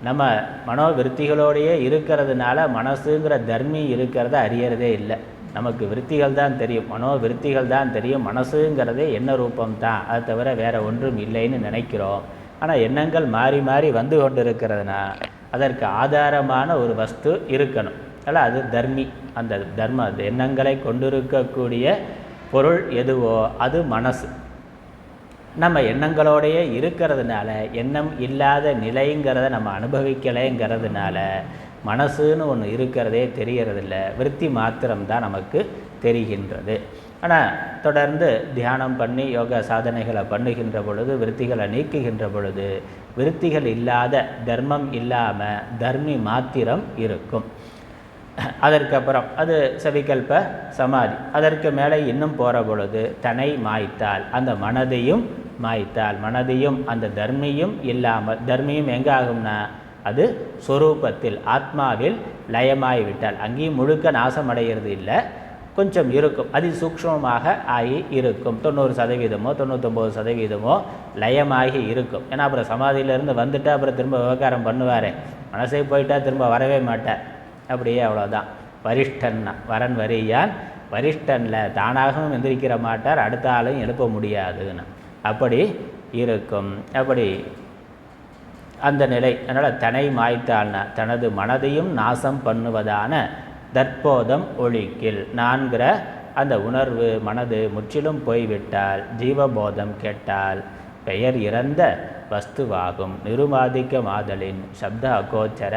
நம்ம மனோவிருத்திகளோடையே இருக்கிறதுனால மனசுங்கிற தர்மி இருக்கிறத அறியறதே இல்லை. நமக்கு விருத்திகள் தான் தெரியும், மனோவிருத்திகள் தான் தெரியும், மனசுங்கிறதே என்ன ரூபம்தான், அதை தவிர வேறு ஒன்றும் இல்லைன்னு நினைக்கிறோம். ஆனால் எண்ணங்கள் மாறி மாறி வந்து கொண்டு இருக்கிறதுனா அதற்கு ஆதாரமான ஒரு வஸ்து இருக்கணும். அதனால் அது தர்மி. அந்த தர்ம எண்ணங்களை கொண்டிருக்கக்கூடிய பொருள் எதுவோ அது மனசு. நம்ம எண்ணங்களோடையே இருக்கிறதுனால எண்ணம் இல்லாத நிலைங்கிறத நம்ம அனுபவிக்கலைங்கிறதுனால மனசுன்னு ஒன்று இருக்கிறதே தெரியறதில்ல, விருத்தி மாத்திரம்தான் நமக்கு தெரிகின்றது. ஆனால் தொடர்ந்து தியானம் பண்ணி யோக சாதனைகளை பண்ணுகின்ற பொழுது விருத்திகளை நீக்குகின்ற பொழுது விருத்திகள் இல்லாத தர்மம் இல்லாமல் தர்மி மாத்திரம் இருக்கும். அதற்கப்புறம் அது சவிகல்ப சமாதி. அதற்கு மேலே இன்னும் போகிற பொழுது தனை மாய்த்தால் அந்த மனதையும் மாய்த்தால், மனதையும் அந்த தர்மியும் இல்லாமல், தர்மியும் எங்கே ஆகும்னா அது சொரூபத்தில் ஆத்மாவில் லயமாகிவிட்டால், அங்கேயும் முழுக்க நாசமடைகிறது இல்லை, கொஞ்சம் இருக்கும், அதி சூக்ஷ்மமாக ஆகி இருக்கும். 90% 99% லயமாகி இருக்கும். ஏன்னா அப்புறம் சமாதியிலேருந்து வந்துட்டால் அப்புறம் திரும்ப விவகாரம் பண்ணுவார், மனசே போயிட்டால் திரும்ப வரவே மாட்டார். அப்படியே அவ்வளோதான். வரிஷ்டன்னா வரன் வரியான், வரிஷ்டனில் தானாகவும் எந்திரிக்கிற மாட்டார், அடுத்த ஆளையும் எழுப்ப முடியாதுன்னு அப்படி இருக்கும். அப்படி அந்த நிலை. அதனால் தன்னை மாய்த்தாள்னா தனது மனதையும் நாசம் பண்ணுவதான தற்போதம் ஒழிக்கில் நான்கிற அந்த உணர்வு மனது முற்றிலும் போய்விட்டால் ஜீவபோதம் கேட்டால் பெயர் இறந்த வஸ்துவாகும். நிருபாதிக்க மாதலின் சப்த அகோச்சர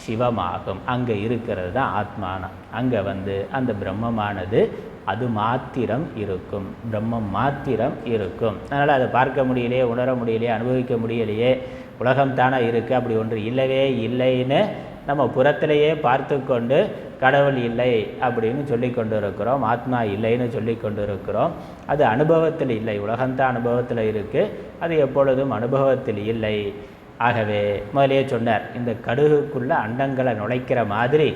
சிவமாகும். அங்கே இருக்கிறது தான் ஆத்மானம். அங்கே அந்த பிரம்மமானது அது மாத்திரம் இருக்கும், பிரம்மம் மாத்திரம் இருக்கும். அதனால் அதை பார்க்க முடியலையே, உணர முடியலையே, அனுபவிக்க முடியலையே, உலகம் தானே இருக்குது, அப்படி ஒன்று இல்லவே இல்லைன்னு நம்ம புறத்திலேயே பார்த்து கொண்டு கடவுள் இல்லை அப்படின்னு சொல்லி கொண்டு இருக்கிறோம், ஆத்மா இல்லைன்னு சொல்லி கொண்டு இருக்கிறோம். அது அனுபவத்தில் இல்லை, உலகம்தான் அனுபவத்தில் இருக்குது, அது எப்பொழுதும் அனுபவத்தில் இல்லை. ஆகவே முதலே சொன்னார், இந்த கடுகுக்குள்ளே அண்டங்களை நுழைக்கிற மாதிரி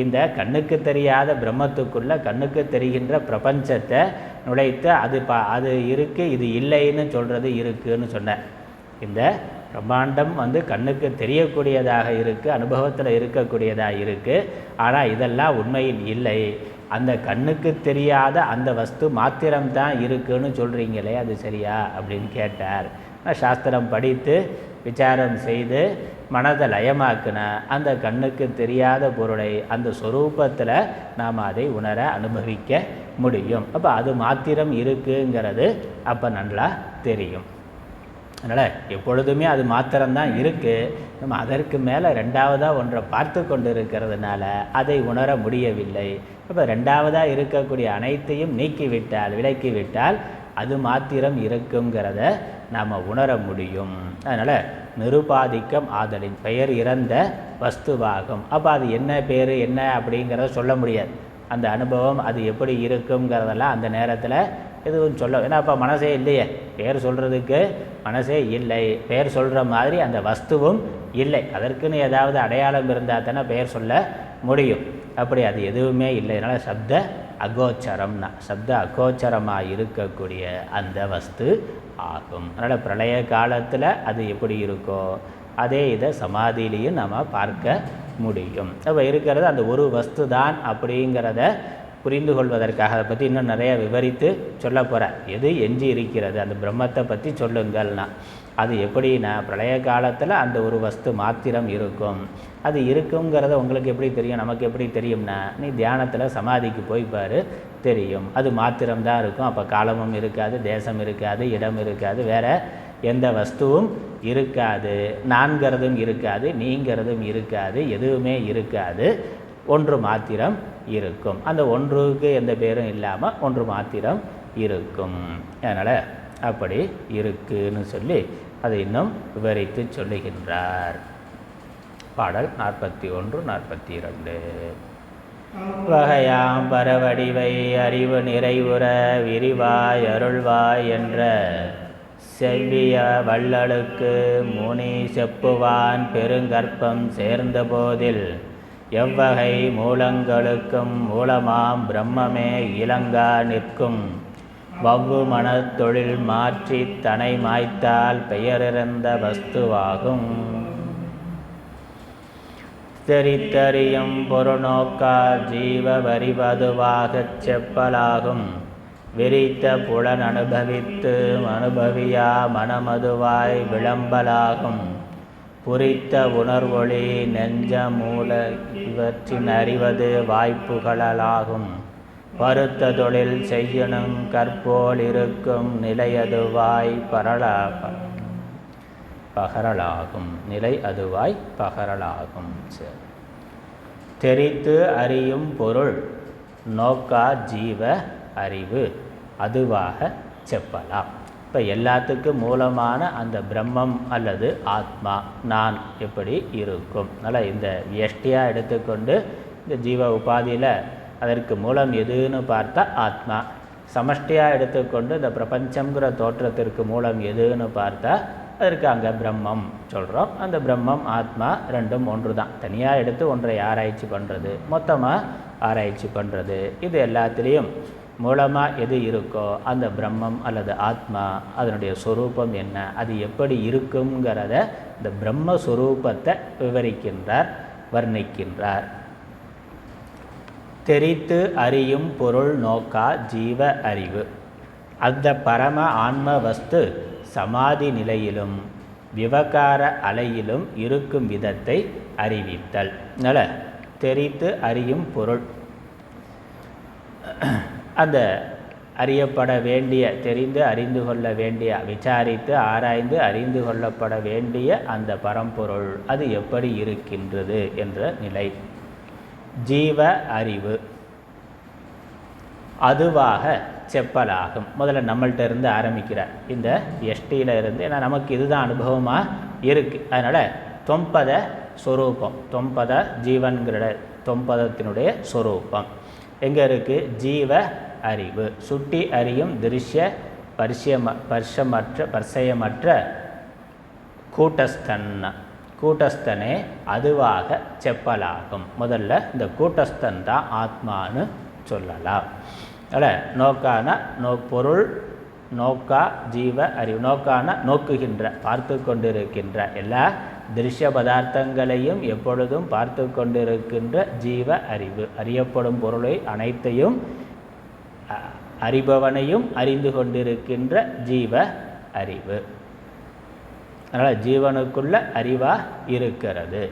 இந்த கண்ணுக்கு தெரியாத பிரம்மத்துக்குள்ளே கண்ணுக்கு தெரிகின்ற பிரபஞ்சத்தை நுழைத்து அது இருக்குது இது இல்லைன்னு சொல்கிறது இருக்குன்னு சொன்னார். இந்த பிரம்மாண்டம் கண்ணுக்கு தெரியக்கூடியதாக இருக்குது, அனுபவத்தில் இருக்கக்கூடியதாக இருக்குது. ஆனால் இதெல்லாம் உண்மையில் இல்லை. அந்த கண்ணுக்கு தெரியாத அந்த வஸ்து மாத்திரம்தான் இருக்குன்னு சொல்கிறீங்களே, அது சரியா அப்படின்னு கேட்டார். சாஸ்திரம் படித்து விசாரம் செய்து மனதை லயமாக்குன அந்த கண்ணுக்கு தெரியாத பொருளை அந்த சொரூபத்தில் நாம் அதை உணர அனுபவிக்க முடியும். அப்போ அது மாத்திரம் இருக்குங்கிறது அப்போ நல்லா தெரியும். அதனால் எப்பொழுதுமே அது மாத்திரம்தான் இருக்குது. நம்ம அதற்கு மேலே ரெண்டாவதாக ஒன்றை பார்த்து கொண்டு இருக்கிறதுனால அதை உணர முடியவில்லை. அப்போ ரெண்டாவதாக இருக்கக்கூடிய அனைத்தையும் நீக்கிவிட்டால் விலக்கிவிட்டால் அது மாத்திரம் இருக்குங்கிறத நாம் உணர முடியும். அதனால் நிருபாதிக்கம் ஆதலின் பெயர் இறந்த வஸ்துவாகும். அப்போ அது என்ன பேர் என்ன அப்படிங்கிறத சொல்ல முடியாது. அந்த அனுபவம் அது எப்படி இருக்குங்கிறதெல்லாம் அந்த நேரத்தில் எதுவும் சொல்ல, ஏன்னா அப்போ மனசே இல்லையே, பெயர் சொல்கிறதுக்கு மனசே இல்லை, பெயர் சொல்கிற மாதிரி அந்த வஸ்துவும் இல்லை. அதற்குன்னு ஏதாவது அடையாளம் இருந்தால் தானே பெயர் சொல்ல முடியும். அப்படி அது எதுவுமே இல்லை. அதனால் சப்த அகோச்சரம்னா சப்த அகோச்சரமாக இருக்கக்கூடிய அந்த வஸ்து ஆகும். அதனால் பிரளய காலத்தில் அது எப்படி இருக்கோ அதே இதை சமாதியிலையும் நம்ம பார்க்க முடியும். அப்போ இருக்கிறது அந்த ஒரு வஸ்து தான் அப்படிங்கிறத புரிந்து கொள்வதற்காக அதை பற்றி இன்னும் நிறைய விவரித்து சொல்ல போகிறேன். எது எஞ்சி இருக்கிறது அந்த பிரம்மத்தை பற்றி சொல்லுங்கள்னா அது எப்படின்னா பிரளய காலத்தில் அந்த ஒரு வஸ்து மாத்திரம் இருக்கும். அது இருக்குங்கிறத உங்களுக்கு எப்படி தெரியும், நமக்கு எப்படி தெரியும்னா நீ தியானத்தில் சமாதிக்கு போய்ப்பார் தெரியும். அது மாத்திரம்தான் இருக்கும். அப்போ காலமும் இருக்காது, தேசம் இருக்காது, இடம் இருக்காது, வேறு எந்த வஸ்துவும் இருக்காது, நான்கிறதும் இருக்காது, நீங்கிறதும் இருக்காது, எதுவுமே இருக்காது, ஒன்று மாத்திரம் இருக்கும். அந்த ஒன்றுக்கு எந்த பேரும் இல்லாமல் ஒன்று மாத்திரம் இருக்கும். அதனால் அப்படி இருக்குன்னு சொல்லி அதை இன்னும் விவரித்து சொல்லுகின்றார். பாடல் 41, 42. வகையாம் பரவடிவை அறிவு நிறைவுற விரிவாய் அருள்வாய் என்ற செவ்விய வள்ளலுக்கு முனி செப்புவான் பெருங்கற்பம் சேர்ந்த போதில் எவ்வகை மூலங்களுக்கும் மூலமாம் பிரம்மமே இலங்கா நிற்கும். வவ்வு மனத்தொழில் மாற்றி தனை மாய்த்தால் பெயரிறந்த வஸ்துவாகும். தெரித்தறியும் பொருநோக்கா ஜீவ வரிவதுவாகச் செப்பலாகும். விரித்த புலன் அனுபவித்து அனுபவியா மனமதுவாய் விளம்பலாகும். புரித்த உணர்வொளி நெஞ்ச மூல இவற்றின் அறிவது வாய்ப்புகளாகும். பருத்த தொழில் செய்யணும் கற்போல் இருக்கும் நிலையதுவாய் பகரலாகும். நிலை அதுவாய் பகரலாகும். தெரித்து அறியும் பொருள் நோக்கா ஜீவ அறிவு அதுவாக செப்பலாம். இப்போ எல்லாத்துக்கும் மூலமான அந்த பிரம்மம் அல்லது ஆத்மா நான் எப்படி இருக்கும். அதனால் இந்த வியஷ்டியாக எடுத்துக்கொண்டு இந்த ஜீவ உபாதியில் அதற்கு மூலம் எதுன்னு பார்த்தா ஆத்மா. சமஷ்டியாக எடுத்துக்கொண்டு இந்த பிரபஞ்சங்கிற தோற்றத்திற்கு மூலம் எதுன்னு பார்த்தா அதற்கு அங்கே பிரம்மம் சொல்கிறோம். அந்த பிரம்மம் ஆத்மா ரெண்டும் ஒன்று தான். தனியாக எடுத்து ஒன்றை ஆராய்ச்சி பண்ணுறது, மொத்தமாக ஆராய்ச்சி பண்ணுறது, இது எல்லாத்துலேயும் மூலமாக எது இருக்கோ அந்த பிரம்மம் அல்லது ஆத்மா அதனுடைய சொரூபம் என்ன, அது எப்படி இருக்குங்கிறத இந்த பிரம்மஸ்வரூபத்தை விவரிக்கின்றார், வர்ணிக்கின்றார். தெரித்து அறியும் பொருள் நோக்கா ஜீவ அறிவு. அந்த பரம ஆன்ம வஸ்து சமாதி நிலையிலும் விவகார அலையிலும் இருக்கும் விதத்தை அறிவித்தல். அதனால் தெரித்து அறியும் பொருள், அந்த அறியப்பட வேண்டிய, தெரிந்து அறிந்து கொள்ள வேண்டிய, விசாரித்து ஆராய்ந்து அறிந்து கொள்ளப்பட வேண்டிய அந்த பரம்பொருள் அது எப்படி இருக்கின்றது என்ற நிலை. ஜீவ அறிவு அதுவாக செப்பலாகும். முதல்ல நம்மள்கிட்ட இருந்து ஆரம்பிக்கிறார், இந்த எஷ்டியில் இருந்து. ஏன்னா நமக்கு இதுதான் அனுபவமாக இருக்குது. அதனால் தொம்பத ஸ்வரூபம், தொம்பத ஜீவன்கிற தொம்பதத்தினுடைய ஸ்வரூபம் எங்கே இருக்குது? ஜீவ அறிவு, சுட்டி அறியும் திருஷ்ய பர்சயமற்ற கூட்டஸ்தனே அதுவாக செப்பலாகும். முதல்ல இந்த கூட்டஸ்தன் தான் ஆத்மானு சொல்லலாம். நோக்கான பொருள், நோக்கா ஜீவ அறிவு. நோக்கான நோக்குகின்ற, பார்த்து கொண்டிருக்கின்ற, எல்லா திருஷ்ய பதார்த்தங்களையும் எப்பொழுதும் பார்த்து கொண்டிருக்கின்ற ஜீவ அறிவு. அறியப்படும் பொருளை அனைத்தையும் அறிபவனையும் அறிந்து கொண்டிருக்கின்ற ஜீவ அறிவு. அதனால் ஜீவனுக்குள்ள அறிவாக இருக்கிறது.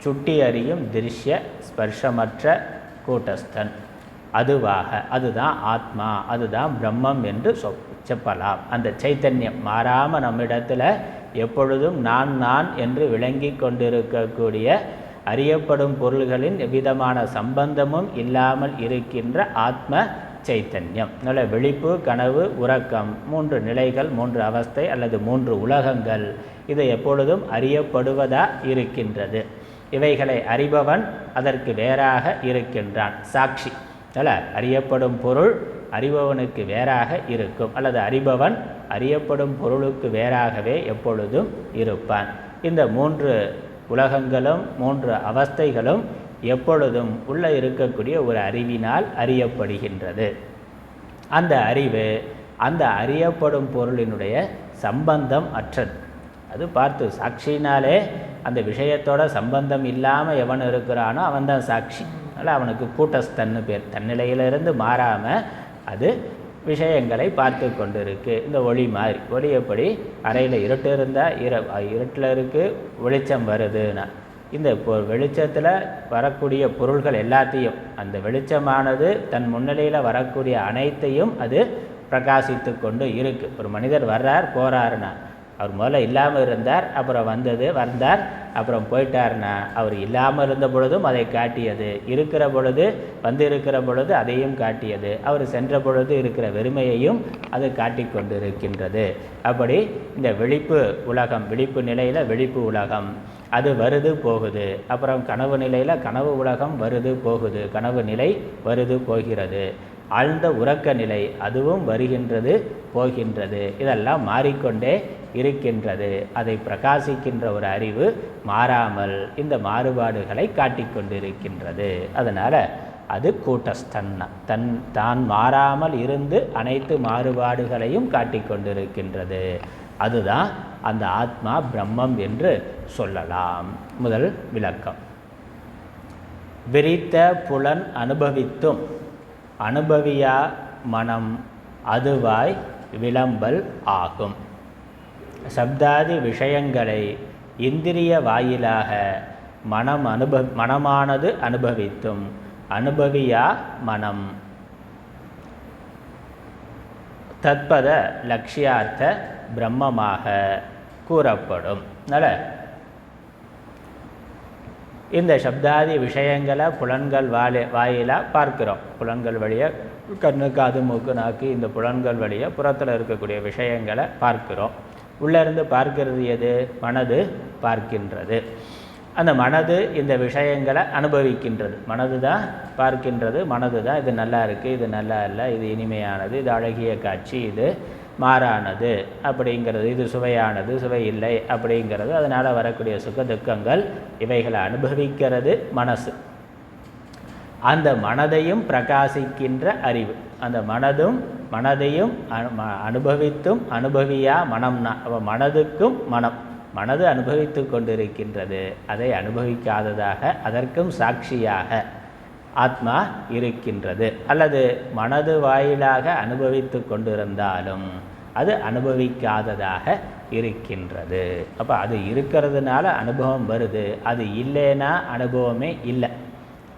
சுட்டி அறியும் திருஷ்ய ஸ்பர்ஷமற்ற கூட்டஸ்தன் அதுவாக, அதுதான் ஆத்மா, அதுதான் பிரம்மம் என்று செப்பலாம். அந்த சைத்தன்யம் மாறாமல் நம்மிடத்தில் எப்பொழுதும் நான் என்று விளங்கி கொண்டிருக்கக்கூடிய, அறியப்படும் பொருள்களின் எவ்விதமான சம்பந்தமும் இல்லாமல் இருக்கின்ற ஆத்ம சைத்தன்யம். நல்ல விழிப்பு, கனவு, உறக்கம், 3 நிலைகள், 3 அவஸ்தை அல்லது 3 உலகங்கள், இது எப்பொழுதும் அறியப்படுவதா இருக்கின்றது. இவைகளை அறிபவன் அதற்கு வேறாக இருக்கின்றான், சாட்சி. அறியப்படும் பொருள் அறிபவனுக்கு வேறாக இருக்கும், அல்லது அறிபவன் அறியப்படும் பொருளுக்கு வேறாகவே எப்பொழுதும் இருப்பான். இந்த 3 உலகங்களும் 3 அவஸ்தைகளும் எப்பொழுதும் உள்ள இருக்கக்கூடிய ஒரு அறிவினால் அறியப்படுகின்றது. அந்த அறிவு அந்த அறியப்படும் பொருளினுடைய சம்பந்தம் அற்றது. அது பார்த்து சாட்சினாலே அந்த விஷயத்தோட சம்பந்தம் இல்லாமல் எவன் இருக்கிறானோ அவன்தான் சாட்சி. அதனால் அவனுக்கு கூட்டஸ்தன்னு பேர். தன்னிலையிலிருந்து மாறாமல் அது விஷயங்களை பார்த்து கொண்டு இருக்குது. இந்த ஒளி மாதிரி, ஒளி எப்படி அறையில் இருட்டு இருந்தால் இருட்டில் இருக்குது, வெளிச்சம் வருதுன்னா இந்த வெளிச்சத்தில் வரக்கூடிய பொருள்கள் எல்லாத்தையும், அந்த வெளிச்சமானது தன் முன்னிலையில் வரக்கூடிய அனைத்தையும் அது பிரகாசித்து கொண்டு இருக்குது. ஒரு மனிதர் வர்றார் போகிறாருன்னா, அவர் முதல்ல இல்லாமல் இருந்தார், அப்புறம் வந்தார், அப்புறம் போயிட்டார்னா, அவர் இல்லாமல் இருந்த பொழுதும் அதை காட்டியது, இருக்கிற பொழுது இருக்கிற பொழுது அதையும் காட்டியது, அவர் சென்ற பொழுது இருக்கிற வெறுமையையும் அது காட்டி கொண்டு இருக்கின்றது. அப்படி இந்த விழிப்பு உலகம், விழிப்பு நிலையில் விழிப்பு உலகம் அது வருது போகுது. அப்புறம் கனவு நிலையில் கனவு உலகம் வருது போகுது, கனவு நிலை வருது போகிறது. ஆழ்ந்த உறக்க நிலை அதுவும் வருகின்றது போகின்றது. இதெல்லாம் மாறிக்கொண்டே இருக்கின்றது. அதை பிரகாசிக்கின்ற ஒரு அறிவு மாறாமல் இந்த மாறுபாடுகளை காட்டிக்கொண்டிருக்கின்றது. அதனால் அது கூட்டஸ்தன், தான் மாறாமல் இருந்து அனைத்து மாறுபாடுகளையும் காட்டிக்கொண்டிருக்கின்றது. அதுதான் அந்த ஆத்மா பிரம்மம் என்று சொல்லலாம். முதல் விளக்கம், விரித்த புலன் அனுபவித்தும் அனுபவியா மனம் அதுவாய் விளம்பல் ஆகும். சப்தாதி விஷயங்களை இந்திரிய வாயிலாக மனமானது அனுபவித்தும் அனுபவியா மனம் தத்பத லட்சியார்த்த பிரம்மமாக கூறப்படும். அதனால் இந்த சப்தாதி விஷயங்களை புலன்கள் வாயிலாக பார்க்குறோம். புலன்கள் வழியாக கண்ணு, காது, மூக்கு, நாக்கு, இந்த புலன்கள் வழியாக புறத்தில் இருக்கக்கூடிய விஷயங்களை பார்க்குறோம். உள்ளேருந்து பார்க்கிறது எது? மனது பார்க்கின்றது. அந்த மனது இந்த விஷயங்களை அனுபவிக்கின்றது. மனது தான் பார்க்கின்றது. மனது தான் இது நல்லா இருக்குது, இது நல்லா இல்லை, இது இனிமையானது, இது அழகிய காட்சி, இது மாறானது அப்படிங்கிறது, இது சுவையானது, சுவை இல்லை அப்படிங்கிறது. அதனால் வரக்கூடிய சுக துக்கங்கள் இவைகளை அனுபவிக்கிறது மனசு. அந்த மனதையும் பிரகாசிக்கின்ற அறிவு, அந்த மனதையும் அனுபவித்தும் அனுபவியா மனம்னா, மனதுக்கும் மனது அனுபவித்து கொண்டிருக்கின்றது. அதை அனுபவிக்காததாக அதற்கும் சாட்சியாக ஆத்மா இருக்கின்றது. அல்லது மனது வாயிலாக அனுபவித்து கொண்டிருந்தாலும் அது அனுபவிக்காததாக இருக்கின்றது. அப்போ அது இருக்கிறதுனால அனுபவம் வருது, அது இல்லைன்னா அனுபவமே இல்லை.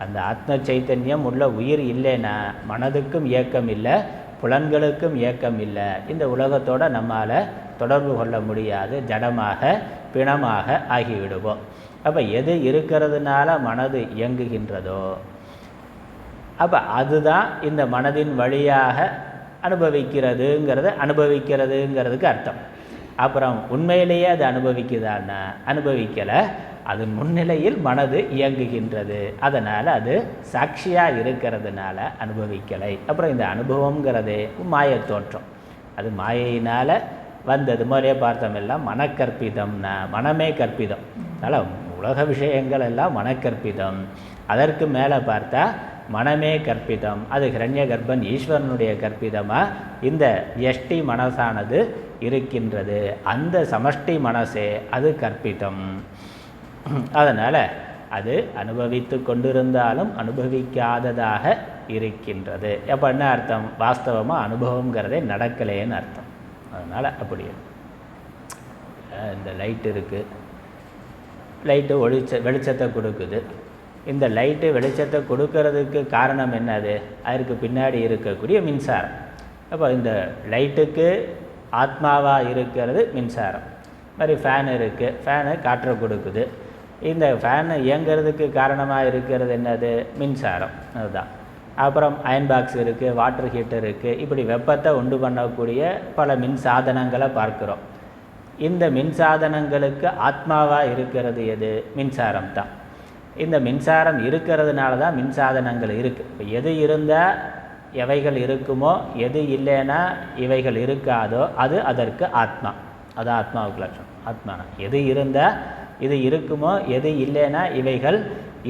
அந்த ஆத்ம சைத்தன்யம் உள்ள உயிர் இல்லைன்னா மனதுக்கும் இயக்கம் இல்லை, புலன்களுக்கும் இயக்கம் இல்லை, இந்த உலகத்தோடு நம்மால் தொடர்பு கொள்ள முடியாது, ஜடமாக பிணமாக ஆகிவிடுவோம். அப்போ எது இருக்கிறதுனால மனது இயங்குகின்றதோ அப்போ அதுதான் இந்த மனதின் வழியாக அனுபவிக்கிறதுங்கிறதுக்கு அர்த்தம். அப்புறம் உண்மையிலேயே அது அனுபவிக்குதான்னா அனுபவிக்கலை, அதன் முன்னிலையில் மனது இயங்குகின்றது, அதனால் அது சாட்சியாக இருக்கிறதுனால அனுபவிக்கலை. அப்புறம் இந்த அனுபவங்கிறதே மாயத் தோற்றம், அது மாயையினால் வந்தது. முறையே பார்த்தோம் எல்லாம் மனக்கற்பிதம்னா மனமே கற்பிதம். அதனால் உலக விஷயங்கள் எல்லாம் மனக்கற்பிதம். அதற்கு மேலே பார்த்தா மனமே கற்பிதம், அது ஹிரண்ய கர்ப்பன் ஈஸ்வரனுடைய கற்பிதமாக இந்த யஷ்டி மனசானது இருக்கின்றது. அந்த சமஷ்டி மனசே அது கற்பிதம். அதனால் அது அனுபவித்து கொண்டிருந்தாலும் அனுபவிக்காததாக இருக்கின்றது. அப்போ என்ன அர்த்தம்? வாஸ்தவமாக அனுபவங்கிறதே நடக்கலேன்னு அர்த்தம். அதனால் அப்படி இந்த லைட் இருக்குது, லைட்டு வெளிச்சத்தை கொடுக்குது. இந்த லைட்டு வெளிச்சத்தை கொடுக்கறதுக்கு காரணம் என்னது? அதற்கு பின்னாடி இருக்கக்கூடிய மின்சாரம். அப்போ இந்த லைட்டுக்கு ஆத்மாவாக இருக்கிறது மின்சாரம். மாதிரி ஃபேன் இருக்குது, ஃபேனு காற்றை கொடுக்குது. இந்த ஃபேனை இயங்கிறதுக்கு காரணமாக இருக்கிறது என்னது? மின்சாரம், அதுதான். அப்புறம் அயன் பாக்ஸ் இருக்குது, வாட்டர் ஹீட்டர் இருக்குது. இப்படி வெப்பத்தை உண்டு பண்ணக்கூடிய பல மின் சாதனங்களை பார்க்குறோம். இந்த மின்சாதனங்களுக்கு ஆத்மாவாக இருக்கிறது எது? மின்சாரம் தான். இந்த மின்சாரம் இருக்கிறதுனால தான் மின்சாதனங்கள் இருக்குது. இப்போ எது இருந்தால் எவைகள் இருக்குமோ, எது இல்லைன்னா இவைகள் இருக்காதோ அது அதற்கு ஆத்மா. அது ஆத்மாவுக்கு லட்சம். ஆத்மானா எது இருந்தால் இது இருக்குமோ, எது இல்லைன்னா இவைகள்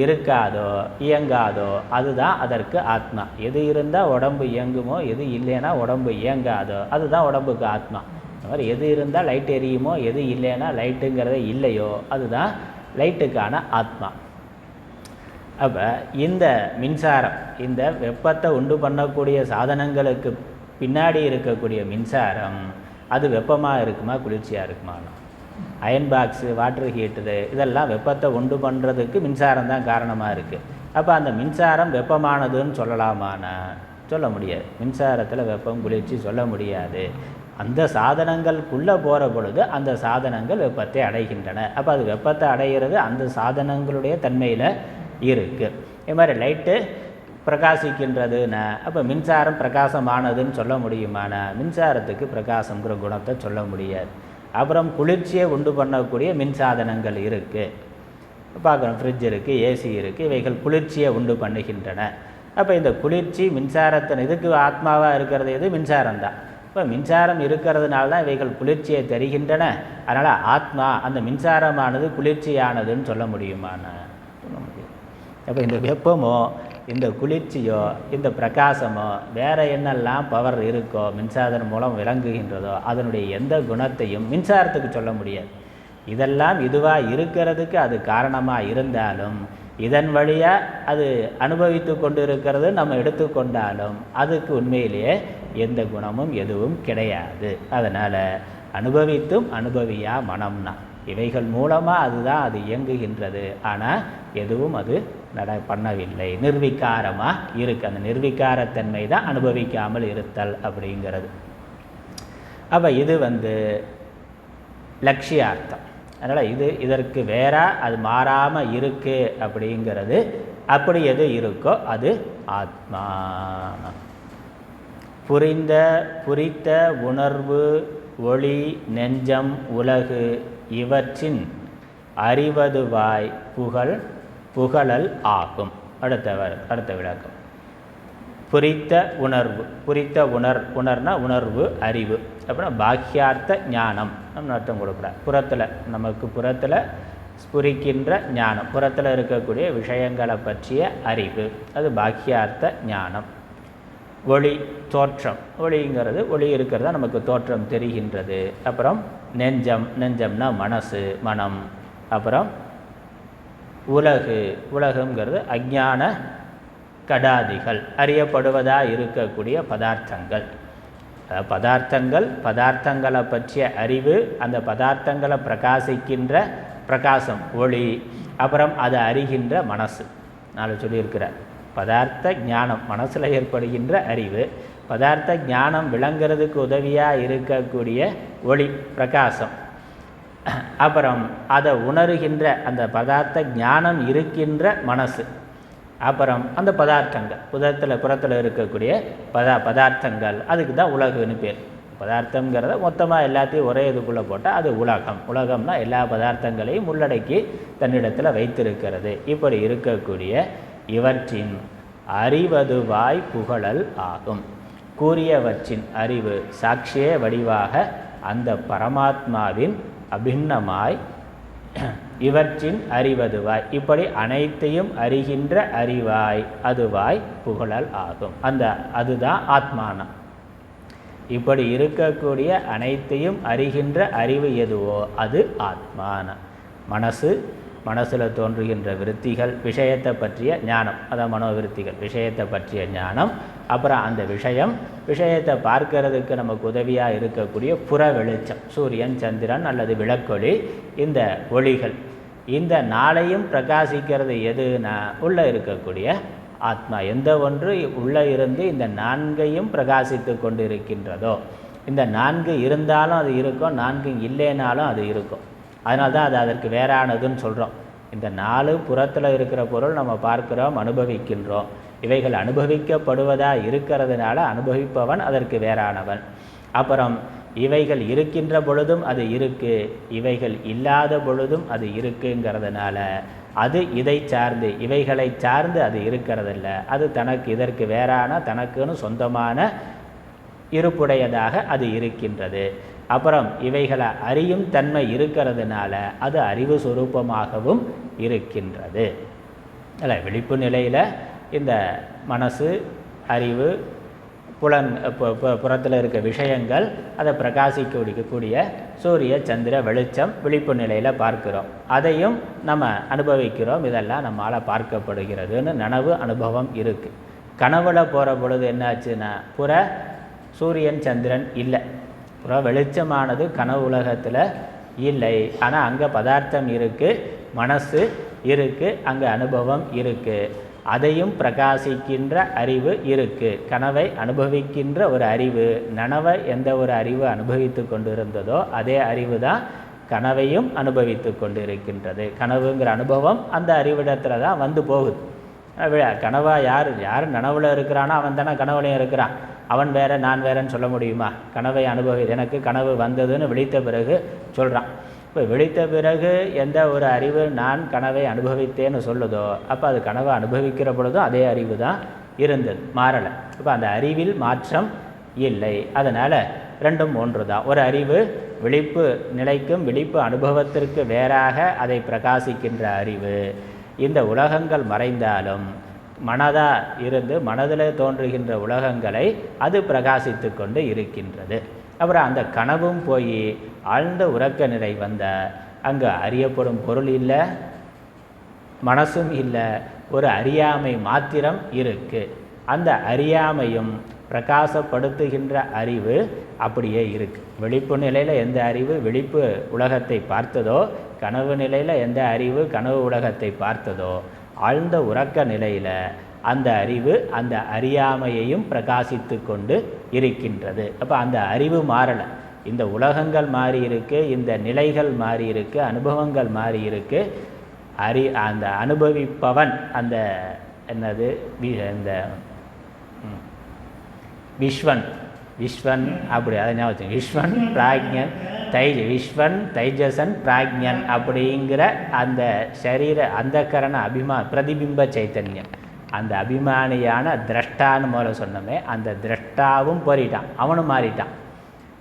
இருக்காதோ இயங்காதோ அதுதான் அதற்கு ஆத்மா. எது இருந்தால் உடம்பு இயங்குமோ, எது இல்லைன்னா உடம்பு இயங்காதோ அதுதான் உடம்புக்கு ஆத்மா. இந்த மாதிரி எது இருந்தால் லைட் எரியுமோ, எது இல்லைன்னா லைட்டுங்கிறதே இல்லையோ அதுதான் லைட்டுக்கான ஆத்மா. அப்போ இந்த மின்சாரம், இந்த வெப்பத்தை உண்டு பண்ணக்கூடிய சாதனங்களுக்கு பின்னாடி இருக்கக்கூடிய மின்சாரம் அது வெப்பமாக இருக்குமா குளிர்ச்சியாக இருக்குமா? அயன் பாக்ஸு, வாட்டர் ஹீட்டரு இதெல்லாம் வெப்பத்தை உண்டு பண்ணுறதுக்கு மின்சாரம் தான் காரணமாக இருக்குது. அப்போ அந்த மின்சாரம் வெப்பமானதுன்னு சொல்லலாமான்னா சொல்ல முடியாது. மின்சாரத்தில் வெப்பம் குளிர்ச்சி சொல்ல முடியாது. அந்த சாதனங்களுக்குள்ளே போகிற பொழுது அந்த சாதனங்கள் வெப்பத்தை அடைகின்றன. அப்போ அது வெப்பத்தை அடைகிறது அந்த சாதனங்களுடைய தன்மையில் இருக்குது. இது மாதிரி லைட்டு பிரகாசிக்கின்றதுன்னா அப்போ மின்சாரம் பிரகாசமானதுன்னு சொல்ல முடியுமானா மின்சாரத்துக்கு பிரகாசங்கிற குணத்தை சொல்ல முடியாது. அப்புறம் குளிர்ச்சியை உண்டு பண்ணக்கூடிய மின்சாதனங்கள் இருக்குது, பார்க்கணும். ஃப்ரிட்ஜ் இருக்குது, ஏசி இருக்குது, இவைகள் குளிர்ச்சியை உண்டு பண்ணுகின்றன. அப்போ இந்த குளிர்ச்சி மின்சாரத்தின் இதுக்கு ஆத்மாவாக இருக்கிறது எது? மின்சாரம் தான். இப்போ மின்சாரம் இருக்கிறதுனால தான் இவைகள் குளிர்ச்சியை தருகின்றன. அதனால் ஆத்மா அந்த மின்சாரமானது குளிர்ச்சியானதுன்னு சொல்ல முடியுமானா சொல்ல முடியும். அப்போ இந்த வெப்பமோ, இந்த குளிர்ச்சியோ, இந்த பிரகாசமோ, வேறு என்னெல்லாம் பவர் இருக்கோ மின்சாரம் மூலம் விளங்குகின்றதோ அதனுடைய எந்த குணத்தையும் மின்சாரத்துக்கு சொல்ல முடியாது. இதெல்லாம் இதுவாக இருக்கிறதுக்கு அது காரணமாக இருந்தாலும் இதன் வழியாக அது அனுபவித்து கொண்டு இருக்கிறது நம்ம எடுத்துக்கொண்டாலும் அதுக்கு உண்மையிலேயே எந்த குணமும் எதுவும் கிடையாது. அதனால் அனுபவித்தும் அனுபவியா மனம்னா இவைகள் மூலமாக அதுதான் அது இயங்குகின்றது. ஆனால் எதுவும் அது பண்ணவில்லை, நிர்விகாரமாக இருக்குது. அந்த நிர்விகாரத்தன்மை தான் அனுபவிக்காமல் இருத்தல் அப்படிங்கிறது. அப்போ இது லட்சியார்த்தம். அதனால் இதற்கு வேற அது மாறாமல் இருக்குது அப்படிங்கிறது. அப்படி எது இருக்கோ அது ஆத்மா. புரித்த உணர்வு, ஒளி, நெஞ்சம், உலகு இவற்றின் அறிவதுவாய் புகழல் ஆகும். அடுத்த விளக்கம். புரித்த உணர்னா உணர்வு, அறிவு. அப்புறம் பாக்கியார்த்த ஞானம் நம்ம அர்த்தம் கொடுக்குறார். நமக்கு புறத்தில் ஸ்புரிக்கின்ற ஞானம், புறத்தில் இருக்கக்கூடிய விஷயங்களை பற்றிய அறிவு, அது பாக்கியார்த்த ஞானம். ஒளி, தோற்றம். ஒளிங்கிறது ஒளி இருக்கிறதா நமக்கு தோற்றம் தெரிகின்றது. அப்புறம் நெஞ்சம்னா மனசு, மனம். அப்புறம் உலகுங்கிறது அஞ்ஞான கடாதிகள், அறியப்படுவதாக இருக்கக்கூடிய பதார்த்தங்கள். பதார்த்தங்களை பற்றிய அறிவு, அந்த பதார்த்தங்களை பிரகாசிக்கின்ற பிரகாசம் ஒளி, அப்புறம் அதை அறிகின்ற மனசு. நான் சொல்லியிருக்கிறார் பதார்த்த ஞானம் மனசில் ஏற்படுகின்ற அறிவு, பதார்த்த ஞானம் விளங்குறதுக்கு உதவியாக இருக்கக்கூடிய ஒளி பிரகாசம், அப்புறம் அதை உணர்கின்ற அந்த பதார்த்த ஞானம் இருக்கின்ற மனசு, அப்புறம் அந்த பதார்த்தங்கள் புறத்தில் இருக்கக்கூடிய பதார்த்தங்கள், அதுக்கு தான் உலகுன்னு பேர். பதார்த்தங்கிறத மொத்தமாக எல்லாத்தையும் ஒரே இதுக்குள்ளே போட்டால் அது உலகம். உலகம்னா எல்லா பதார்த்தங்களையும் உள்ளடக்கி தன்னிடத்தில் வைத்திருக்கிறது. இப்படி இருக்கக்கூடிய இவற்றின் அறிவதுவாய் புகழல் ஆகும். கூறியவற்றின் அறிவு சாட்சிய வடிவாக அந்த பரமாத்மாவின் அபிண்ணமாய் இவற்றின் அறிவதுவாய், இப்படி அனைத்தையும் அறிகின்ற அறிவாய் அதுவாய் புகழல் ஆகும். அதுதான் ஆத்மானம். இப்படி இருக்கக்கூடிய அனைத்தையும் அறிகின்ற அறிவு எதுவோ அது ஆத்மானம். மனசில் தோன்றுகின்ற விருத்திகள், விஷயத்தை பற்றிய ஞானம், அதான் மனோவிருத்திகள், விஷயத்தை பற்றிய ஞானம், அப்புறம் அந்த விஷயத்தை பார்க்கறதுக்கு நமக்கு உதவியாக இருக்கக்கூடிய புற வெளிச்சம், சூரியன், சந்திரன் அல்லது விளக்கொளி, இந்த ஒளிகள், இந்த நாளையும் பிரகாசிக்கிறது எதுனா உள்ளே இருக்கக்கூடிய ஆத்மா. எந்த ஒன்று உள்ளே இருந்து இந்த நான்கையும் பிரகாசித்து கொண்டு இருக்கின்றதோ, இந்த நான்கு இருந்தாலும் அது இருக்கும், நான்கு இல்லைனாலும் அது இருக்கும். அதனால தான் அது அதற்கு வேறானதுன்னு சொல்கிறோம். இந்த 4 புறத்தில் இருக்கிற பொருள் நம்ம பார்க்குறோம், அனுபவிக்கின்றோம். இவைகள் அனுபவிக்கப்படுவதாக இருக்கிறதுனால அனுபவிப்பவன் அதற்கு வேறானவன். அப்புறம் இவைகள் இருக்கின்ற பொழுதும் அது இருக்குது, இவைகள் இல்லாத பொழுதும் அது இருக்குங்கிறதுனால அது இதை சார்ந்து, இவைகளை சார்ந்து அது இருக்கிறதில்ல. அது தனக்கு இதற்கு வேறான, தனக்குன்னு சொந்தமான இருப்புடையதாக அது இருக்கின்றது. அப்புறம் இவைகளை அறியும் தன்மை இருக்கிறதுனால அது அறிவு சுரூபமாகவும் இருக்கின்றது. இல்லை, விழிப்பு நிலையில் இந்த மனசு, அறிவு, புறத்தில் இருக்க விஷயங்கள், அதை பிரகாசிக்கக்கூடிய சூரிய சந்திர வெளிச்சம் விழிப்பு நிலையில் பார்க்கிறோம். அதையும் நம்ம அனுபவிக்கிறோம். இதெல்லாம் நம்மளால் பார்க்கப்படுகிறதுன்னு நனவு அனுபவம் இருக்குது. கனவுல போகிற பொழுது என்னாச்சுன்னா புற சூரியன் சந்திரன் இல்லை, புற வெளிச்சமானது கனவு உலகத்தில் இல்லை. ஆனால் அங்கே பதார்த்தம் இருக்குது, மனசு இருக்குது, அங்கே அனுபவம் இருக்குது. அதையும் பிரகாசிக்கின்ற அறிவு இருக்குது. கனவை அனுபவிக்கின்ற ஒரு அறிவு, நனவை எந்த ஒரு அறிவு அனுபவித்து கொண்டு இருந்ததோ அதே அறிவு தான் கனவையும் அனுபவித்து கொண்டு இருக்கின்றது. கனவுங்கிற அனுபவம் அந்த அறிவிடத்தில் தான் வந்து போகுது. கனவா யார் நனவில் இருக்கிறானோ அவன் தானே கனவுலையும் இருக்கிறான். அவன் வேற நான் வேறன்னு சொல்ல முடியுமா? கனவை எனக்கு கனவு வந்ததுன்னு விழித்த பிறகு சொல்கிறான். இப்போ விழித்த பிறகு எந்த ஒரு அறிவு நான் கனவை அனுபவித்தேன்னு சொல்லுதோ அப்போ அது கனவை அனுபவிக்கிற பொழுதும் அதே அறிவு தான் இருந்தது, மாறலை. இப்போ அந்த அறிவில் மாற்றம் இல்லை. அதனால் ரெண்டும் ஒன்று தான். ஒரு அறிவு விழிப்பு நிலைக்கும் விழிப்பு அனுபவத்திற்கு வேறாக அதை பிரகாசிக்கின்ற அறிவு. இந்த உலகங்கள் மறைந்தாலும் மனதாக இருந்து மனதில் தோன்றுகின்ற உலகங்களை அது பிரகாசித்து கொண்டு இருக்கின்றது. அப்புறம் அந்த கனவும் போய் ஆழ்ந்த உறக்க நிலை வந்த அங்கே அறியப்படும் பொருள் இல்லை, மனசும் இல்லை, ஒரு அறியாமை மாத்திரம் இருக்குது. அந்த அறியாமையும் பிரகாசப்படுத்துகின்ற அறிவு அப்படியே இருக்குது. விழிப்பு நிலையில் எந்த அறிவு விழிப்பு உலகத்தை பார்த்ததோ, கனவு நிலையில் எந்த அறிவு கனவு உலகத்தை பார்த்ததோ, ஆழ்ந்த உறக்க நிலையில் அந்த அறிவு அந்த அறியாமையையும் பிரகாசித்து கொண்டு இருக்கின்றது. அப்போ அந்த அறிவு மாறலை. இந்த உலகங்கள் மாறி இருக்குது, இந்த நிலைகள் மாறி இருக்குது, அனுபவங்கள் மாறி இருக்குது. அந்த அனுபவிப்பவன் அந்த என்னது இந்த விஸ்வன் அப்படி அதை ஞாபகம், விஸ்வன் பிராக்ஞன் விஸ்வன் தைஜசன் பிராக்ஞன் அப்படிங்கிற அந்த சரீர அந்த கரண பிரதிபிம்ப சைத்தன்யம், அந்த அபிமானியான திரஷ்டான்னு முதல்ல சொன்னோமே, அந்த திரஷ்டாவும் போரிட்டான், அவனும் மாறிட்டான்.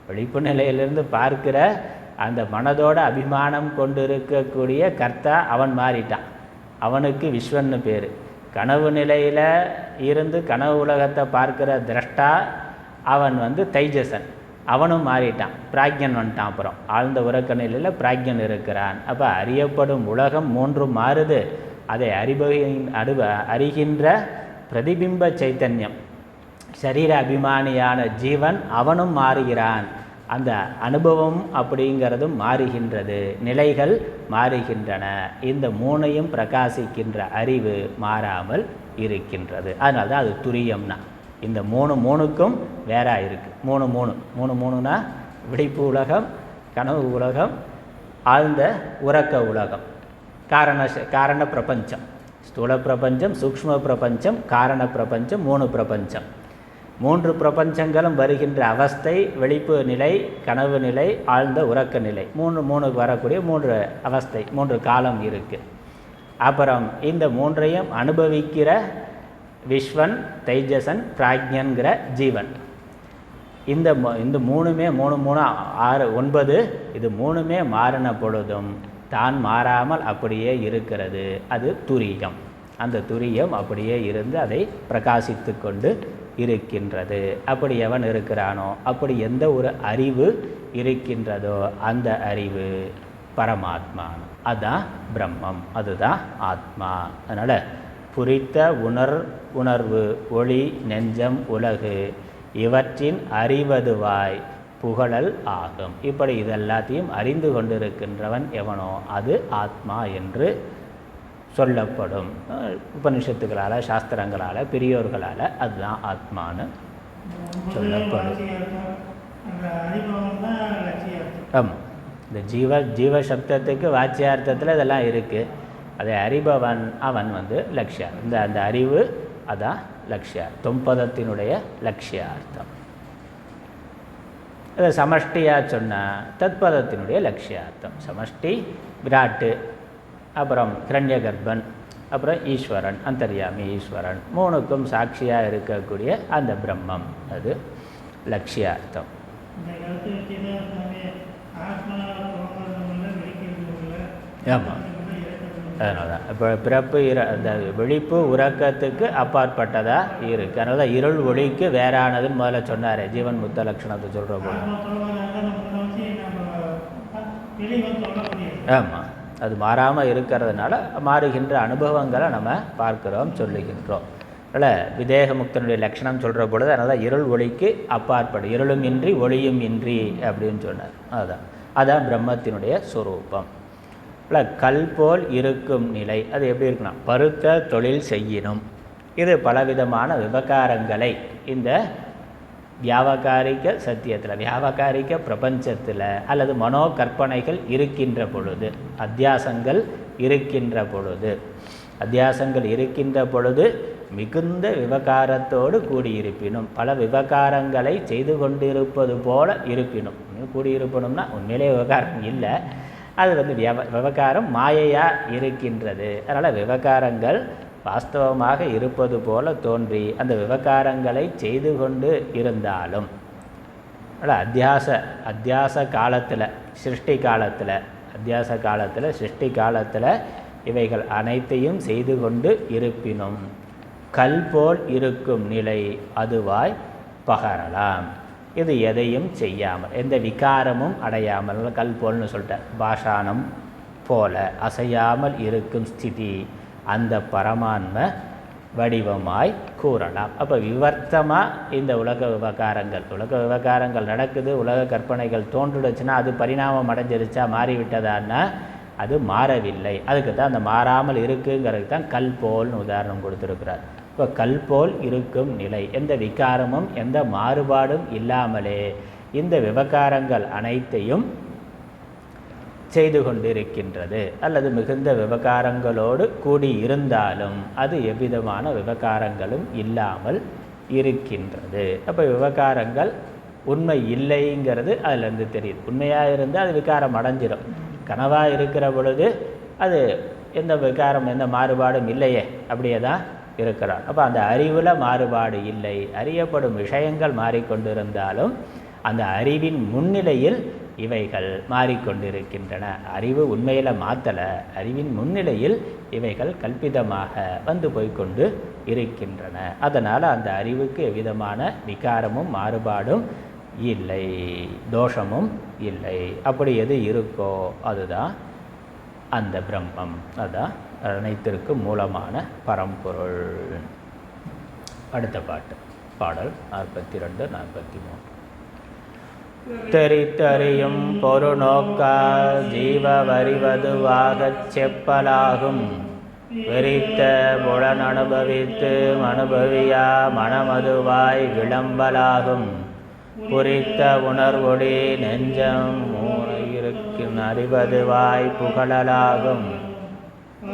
விழிப்பு நிலையிலிருந்து பார்க்கிற அந்த மனதோட அபிமானம் கொண்டு இருக்கக்கூடிய கர்த்தா அவன் மாறிட்டான். அவனுக்கு விஸ்வன்னு பேர். கனவு நிலையில் இருந்து கனவு உலகத்தை பார்க்கிற திரஷ்டா அவன் தைஜசன், அவனும் மாறிட்டான். பிராக்ஞன் வந்துட்டான். அப்புறம் ஆழ்ந்த உறக்க நிலையில் பிராக்ஞன் இருக்கிறான். அப்போ அறியப்படும் உலகம் மூன்றும் மாறுது. அதை அறிகின்ற பிரதிபிம்ப சைத்தன்யம் சரீர அபிமானியான ஜீவன் அவனும் மாறுகிறான். அந்த அனுபவம் அப்படிங்கிறதும் மாறுகின்றது, நிலைகள் மாறுகின்றன. இந்த மூணையும் பிரகாசிக்கின்ற அறிவு மாறாமல் இருக்கின்றது. அதனால தான் அது துரியம்னா. இந்த மூணுக்கும் வேற இருக்குது. மூணுனா விழிப்பு உலகம், கனவு உலகம், ஆழ்ந்த உறக்க உலகம், காரண பிரபஞ்சம், ஸ்தூல பிரபஞ்சம், சூக்ஷ்ம பிரபஞ்சம், காரண பிரபஞ்சம், 3 பிரபஞ்சம். 3 பிரபஞ்சங்களும் வருகின்ற அவஸ்தை, விழிப்பு நிலை, கனவு நிலை, ஆழ்ந்த உறக்க நிலை, மூணு வரக்கூடிய 3 அவஸ்தை, 3 காலம் இருக்குது. அப்புறம் இந்த 3ஐயும் அனுபவிக்கிற விஸ்வன், தைஜசன், பிராக்ஞன்கிற ஜீவன். இந்த 3மே 3 3 6 9 இது 3மே மாறின பொழுதும் தான் மாறாமல் அப்படியே இருக்கிறது. அது துரியம். அந்த துரியம் அப்படியே இருந்து அதை பிரகாசித்து கொண்டு இருக்கின்றது. அப்படி எவன் இருக்கிறானோ, அப்படி எந்த ஒரு அறிவு இருக்கின்றதோ அந்த அறிவு பரமாத்மா, அதுதான் பிரம்மம், அதுதான் ஆத்மா. அதனால் புரித்த உணர்வு, ஒளி, நெஞ்சம், உலகு இவற்றின் அறிவதுவாய் புகழல் ஆகும். இப்படி இதெல்லாத்தையும் அறிந்து கொண்டிருக்கின்றவன் எவனோ அது ஆத்மா என்று சொல்லப்படும். உபனிஷத்துக்களால், சாஸ்திரங்களால், பெரியோர்களால் அதுதான் ஆத்மான்னு சொல்லப்படும். ஆமாம், இந்த ஜீவ சப்தத்துக்கு வாச்சியார்த்தத்தில் இதெல்லாம் இருக்குது. அதை அறிபவன் அவன் லட்சியம். அந்த அறிவு அதான் லட்சியம், தொம்பதத்தினுடைய லட்சியார்த்தம். அதை சமஷ்டியாக சொன்னால் தத்பதத்தினுடைய லட்சியார்த்தம். சமஷ்டி விராட்டு, அப்புறம் கிரண்ய கர்ப்பன், அப்புறம் ஈஸ்வரன், அந்தர்யாமி ஈஸ்வரன், 3க்கும் சாட்சியாக இருக்கக்கூடிய அந்த பிரம்மம், அது லட்சியார்த்தம். ஆமாம், அதனால தான் இப்போ பிறப்பு அந்த விழிப்பு உறக்கத்துக்கு அப்பாற்பட்டதாக இருக்குது. அதனால தான் இருள் ஒளிக்கு வேறானதுன்னு முதல்ல சொன்னார். ஜீவன் முத்த லட்சணத்தை சொல்கிற போது ஆமாம், அது மாறாமல் இருக்கிறதுனால மாறுகின்ற அனுபவங்களை நம்ம பார்க்குறோம், சொல்லுகின்றோம். அதனால் விதேக முக்தனுடைய லட்சணம் சொல்கிற பொழுது அதனால் இருள் ஒளிக்கு அப்பாற்படும், இருளும் இன்றி ஒளியும் இன்றி அப்படின்னு சொன்னார். அதுதான் பிரம்மத்தினுடைய சொரூபம். கல் போல் இருக்கும் நிலை அது எப்படி இருக்குன்னா, பருத்த தொழில் செய்யணும். இது பலவிதமான விவகாரங்களை இந்த வியாவகாரிக சத்தியத்தில், வியாவகாரிக பிரபஞ்சத்தில் அல்லது மனோ கற்பனைகள் இருக்கின்ற பொழுது, அத்தியாசங்கள் இருக்கின்ற பொழுது மிகுந்த விவகாரத்தோடு கூடியிருப்பினும், பல விவகாரங்களை செய்து கொண்டிருப்பது போல இருப்பினும். கூடியிருப்பணும்னா உண்மையிலே விவகாரம் இல்லை, அது விவகாரம் மாயையாக இருக்கின்றது. அதனால் விவகாரங்கள் வாஸ்தவமாக இருப்பது போல தோன்றி அந்த விவகாரங்களை செய்து கொண்டு இருந்தாலும், அத்தியாச காலத்தில், சிருஷ்டி காலத்தில் இவைகள் அனைத்தையும் செய்து கொண்டு இருப்பினும் கல் போல் இருக்கும் நிலை அதுவாய் பகரலாம். இது எதையும் செய்யாமல், எந்த விகாரமும் அடையாமல், கல் போல்னு சொல்லிட்டேன், பாஷானம் போல அசையாமல் இருக்கும் ஸ்திதி அந்த பரமான்ம வடிவமாய் கூறலாம். அப்போ விவர்த்தமாக இந்த உலக விவகாரங்கள் நடக்குது, உலக கற்பனைகள் தோன்றுடுச்சுன்னா அது பரிணாமம் அடைஞ்சிருச்சா, மாறிவிட்டதான்னா அது மாறவில்லை. அதுக்கு தான் அந்த மாறாமல் இருக்குங்கிறதுக்கு தான் கல் போல்னு உதாரணம் கொடுத்துருக்கிறார். இப்போ கல் போல் இருக்கும் நிலை, எந்த விகாரமும் எந்த மாறுபாடும் இல்லாமலே இந்த விவகாரங்கள் அனைத்தையும் செய்து கொண்டிருக்கின்றது. அல்லது மிகுந்த விவகாரங்களோடு கூடி இருந்தாலும் அது எவ்விதமான விவகாரங்களும் இல்லாமல் இருக்கின்றது. அப்போ விவகாரங்கள் உண்மை இல்லைங்கிறது அதிலேருந்து தெரியுது. உண்மையாக இருந்தால் அது விகாரம் அடைஞ்சிடும். கனவாக இருக்கிற பொழுது அது எந்த விகாரம் எந்த மாறுபாடும் இல்லையே, அப்படியே தான் இருக்கிறான். அப்போ அந்த அறிவில் மாறுபாடு இல்லை. அறியப்படும் விஷயங்கள் மாறிக்கொண்டிருந்தாலும் அந்த அறிவின் முன்னிலையில் இவைகள் மாறிக்கொண்டிருக்கின்றன. அறிவு உண்மையில் மாற்றலை, அறிவின் முன்னிலையில் இவைகள் கல்பிதமாக வந்து போய்கொண்டு இருக்கின்றன. அதனால் அந்த அறிவுக்கு எவ்விதமான விகாரமும் மாறுபாடும் இல்லை, தோஷமும் இல்லை. அப்படி எது இருக்கோ அதுதான் அந்த பிரம்மம், அதுதான் அனைத்திற்கும் மூலமான பரம்பொருள். அடுத்த பாட்டு. பாடல் 42 43. தெரித்தறியும் பொருநோக்கா ஜீவ வரிவதுவாகச் செப்பலாகும் வெறித்த புலன் அனுபவித்து அனுபவியா மனமதுவாய் விளம்பலாகும் புரித்த உணர்வொடி நெஞ்சம் மூனையிருக்கும் அறிவதுவாய் புகழலாகும்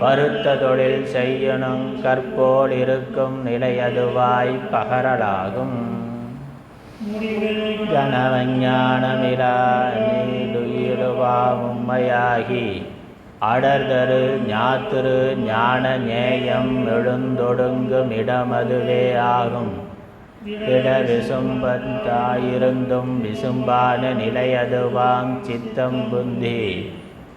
பருத்த தொழில் செய்யணும் கற்போல் இருக்கும் நிலையதுவாய் பகரலாகும் கனவஞானமிலா நீடுயிருவா உம்மையாகி அடர்தரு ஞாத்திரு ஞான நேயம் எழுந்தொடுங்கும் இடமதுவே ஆகும் இட விசும்பத்தாயிருந்தும் விசும்பான நிலையதுவாங் சித்தம் புந்தி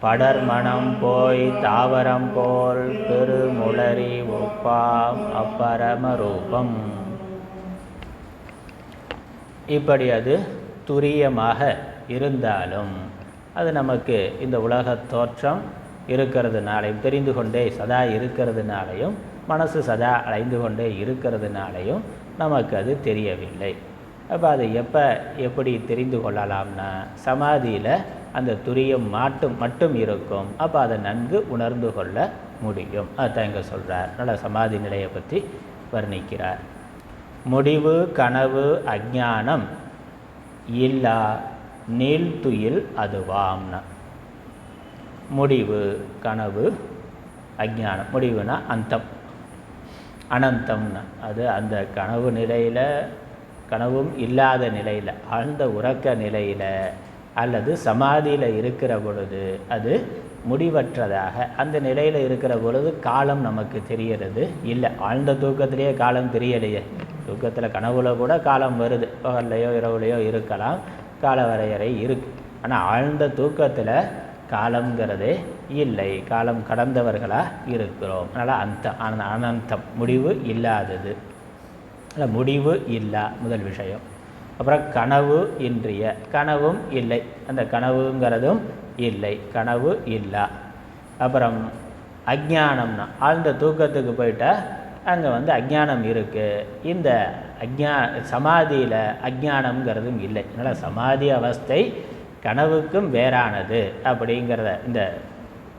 படர்மணம் போய் தாவரம் போல் பெருமுளரி ஒப்பாம் அப்பரமரூபம். இப்படி அது துரியமாக இருந்தாலும் அது நமக்கு இந்த உலக தோற்றம் இருக்கிறதுனாலையும் தெரிந்து கொண்டே சதா இருக்கிறதுனாலையும் மனசு சதா அலைந்து கொண்டே இருக்கிறதுனாலையும் நமக்கு அது தெரியவில்லை. அப்போ அதை எப்படி தெரிந்து கொள்ளலாம்னா சமாதியில் அந்த துரியம் மட்டும் இருக்கும். அப்போ அதை நன்கு உணர்ந்து கொள்ள முடியும். அதுதான் இங்கே சொல்கிறார். நல்ல சமாதி நிலையை பற்றி வர்ணிக்கிறார். முடிவு கனவு அஞ்ஞானம் இல்லா நீள்துயில் அதுவாம்னா முடிவு கனவு அஞ்ஞானம். முடிவுனா அந்தம், அனந்தம்னா அது அந்த கனவு நிலையில் கனவும் இல்லாத நிலையில் ஆழ்ந்த உறக்க நிலையில் அல்லது சமாதியில் இருக்கிற பொழுது அது முடிவற்றதாக அந்த நிலையில் இருக்கிற பொழுது காலம் நமக்கு தெரியறது இல்லை. ஆழ்ந்த தூக்கத்திலேயே காலம் தெரியலையே. தூக்கத்தில் கனவுல கூட காலம் வருது, பகல்லையோ இரவுலையோ இருக்கலாம், கால வரையறை இருக்குது. ஆனால் ஆழ்ந்த தூக்கத்தில் காலங்கிறதே இல்லை, காலம் கடந்தவர்களாக இருக்கிறோம். அதனால் அனந்தம் முடிவு இல்லாதது, முடிவு இல்லா முதல் விஷயம். அப்புறம் கனவு இன்றிய கனவும் இல்லை, அந்த கனவுங்கிறதும் இல்லை, கனவு இல்லா. அப்புறம் அஞ்ஞானம்னா ஆழ்ந்த தூக்கத்துக்கு போயிட்டால் அங்கே அஞ்ஞானம் இருக்குது. இந்த சமாதியில் அஞ்ஞானம்ங்கிறதும் இல்லை. அதனால் சமாதி அவஸ்தை கனவுக்கும் வேறானது அப்படிங்கிறத இந்த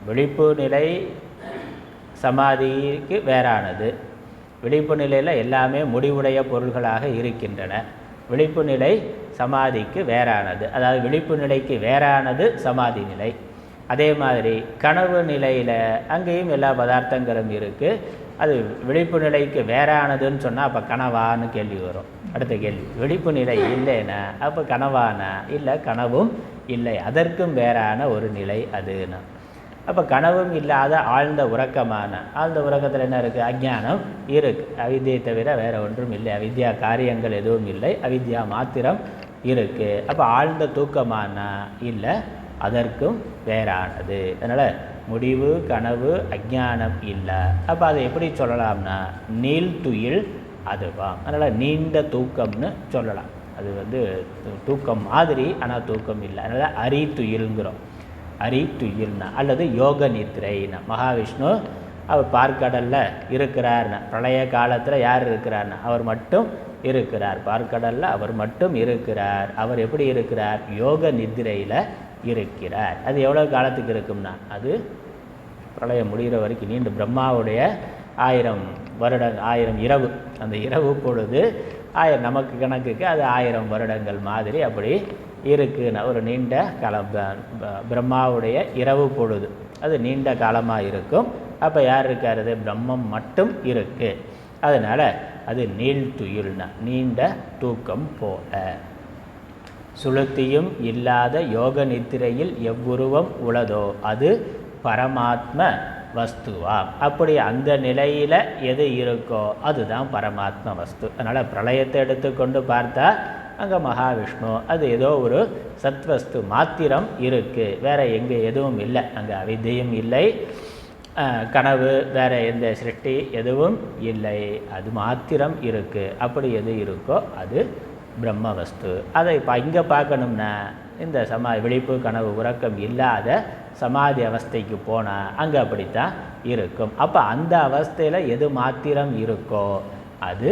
விழிப்பு நிலை சமாதிக்கு வேறானது. விழிப்பு நிலையில் எல்லாமே முடிவுடைய பொருள்களாக இருக்கின்றன. விழிப்பு நிலை சமாதிக்கு வேறானது, அதாவது விழிப்பு நிலைக்கு வேறானது சமாதி நிலை. அதே மாதிரி கனவு நிலையில் அங்கேயும் எல்லா பதார்த்தங்களும் இருக்குது. அது விழிப்பு நிலைக்கு வேறானதுன்னு சொன்னால் அப்போ கனவான்னு கேள்வி வரும். அடுத்த கேள்வி, விழிப்பு நிலை இல்லைன்னா அப்போ கனவானா? இல்லை, கனவும் இல்லை, அதற்கும் வேறான ஒரு நிலை அதுன்னா. அப்போ கனவும் இல்லாத ஆழ்ந்த உறக்கமான ஆழ்ந்த உறக்கத்தில் என்ன இருக்குது? அஞ்ஞானம் இருக்குது. அவித்யை தவிர வேறு ஒன்றும் இல்லை. அவித்யா காரியங்கள் எதுவும் இல்லை, அவித்யா மாத்திரம் இருக்குது. அப்போ ஆழ்ந்த தூக்கமானா? இல்லை, அதற்கும் வேறானது. அதனால் முடிவு கனவு அஞ்ஞானம் இல்லை. அப்போ அதை எப்படி சொல்லலாம்னா நீள்துயில் அதுவாம். அதனால் நீண்ட தூக்கம்னு சொல்லலாம். அது தூக்கம் மாதிரி, ஆனால் தூக்கம் இல்லை. அதனால் அரித்துயில்ங்கிறோம். அரித்துயில்னா அல்லது யோக நித்ரைனா. மகாவிஷ்ணு அவர் பார்க்கடலில் இருக்கிறார்னா, பிரளய காலத்தில் யார் இருக்கிறார்னா அவர் மட்டும் இருக்கிறார். பார்க்கடலில் அவர் மட்டும் இருக்கிறார். அவர் எப்படி இருக்கிறார்? யோக நித்திரையில் இருக்கிறார். அது எவ்வளோ காலத்துக்கு இருக்கும்னா அது பிரளயம் முடிகிற வரைக்கும் நீண்டு பிரம்மாவுடைய 1000 வருடம் 1000 இரவு, அந்த இரவு பொழுது 1000 நமக்கு கணக்குக்கு அது 1000 வருடங்கள் மாதிரி அப்படி இருக்குன்னு ஒரு நீண்ட காலம். பிரம்மாவுடைய இரவு பொழுது அது நீண்ட காலமாக இருக்கும். அப்போ யார் இருக்காரு? பிரம்மம் மட்டும் இருக்குது. அதனால் அது நீள்துயில்னா நீண்ட தூக்கம் போல. சுளுத்தியும் இல்லாத யோக நித்திரையில் எவ்வுருவம் உளதோ அது பரமாத்ம வஸ்துவா. அப்படி அந்த நிலையில் எது இருக்கோ அதுதான் பரமாத்ம வஸ்து. அதனால் பிரளயத்தை எடுத்துக்கொண்டு பார்த்தா அங்கே மகாவிஷ்ணு அது ஏதோ ஒரு சத்வஸ்து மாத்திரம் இருக்குது, வேறு எங்கே எதுவும் இல்லை. அங்கே அவித்தியும் இல்லை, கனவு வேறு எந்த சிருஷ்டி எதுவும் இல்லை, அது மாத்திரம் இருக்குது. அப்படி எது இருக்கோ அது பிரம்மவஸ்து. அதை இங்கே பார்க்கணும்னா இந்த விழிப்பு கனவு உறக்கம் இல்லாத சமாதி அவஸ்தைக்கு போனால் அங்கே அப்படித்தான் இருக்கும். அப்போ அந்த அவஸ்தையில் எது மாத்திரம் இருக்கோ அது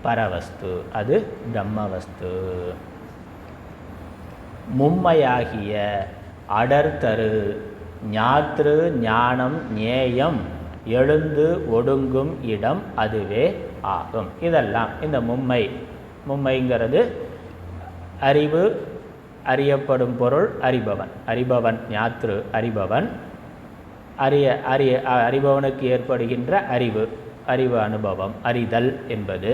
பரவஸ்து, அது பிரம்மவஸ்து. மும்மையாகிய அடர்தரு ஞாத்ரு ஞானம் ஞேயம் எழுந்து ஒடுங்கும் இடம் அதுவே ஆகும். இதெல்லாம் இந்த மும்மைங்கிறது அறிவு, அறியப்படும் பொருள், அறிபவன். அறிபவன் ஞாத்ரு, அறிபவன். அறிபவனுக்கு ஏற்படுகின்ற அறிவு அனுபவம், அறிதல் என்பது.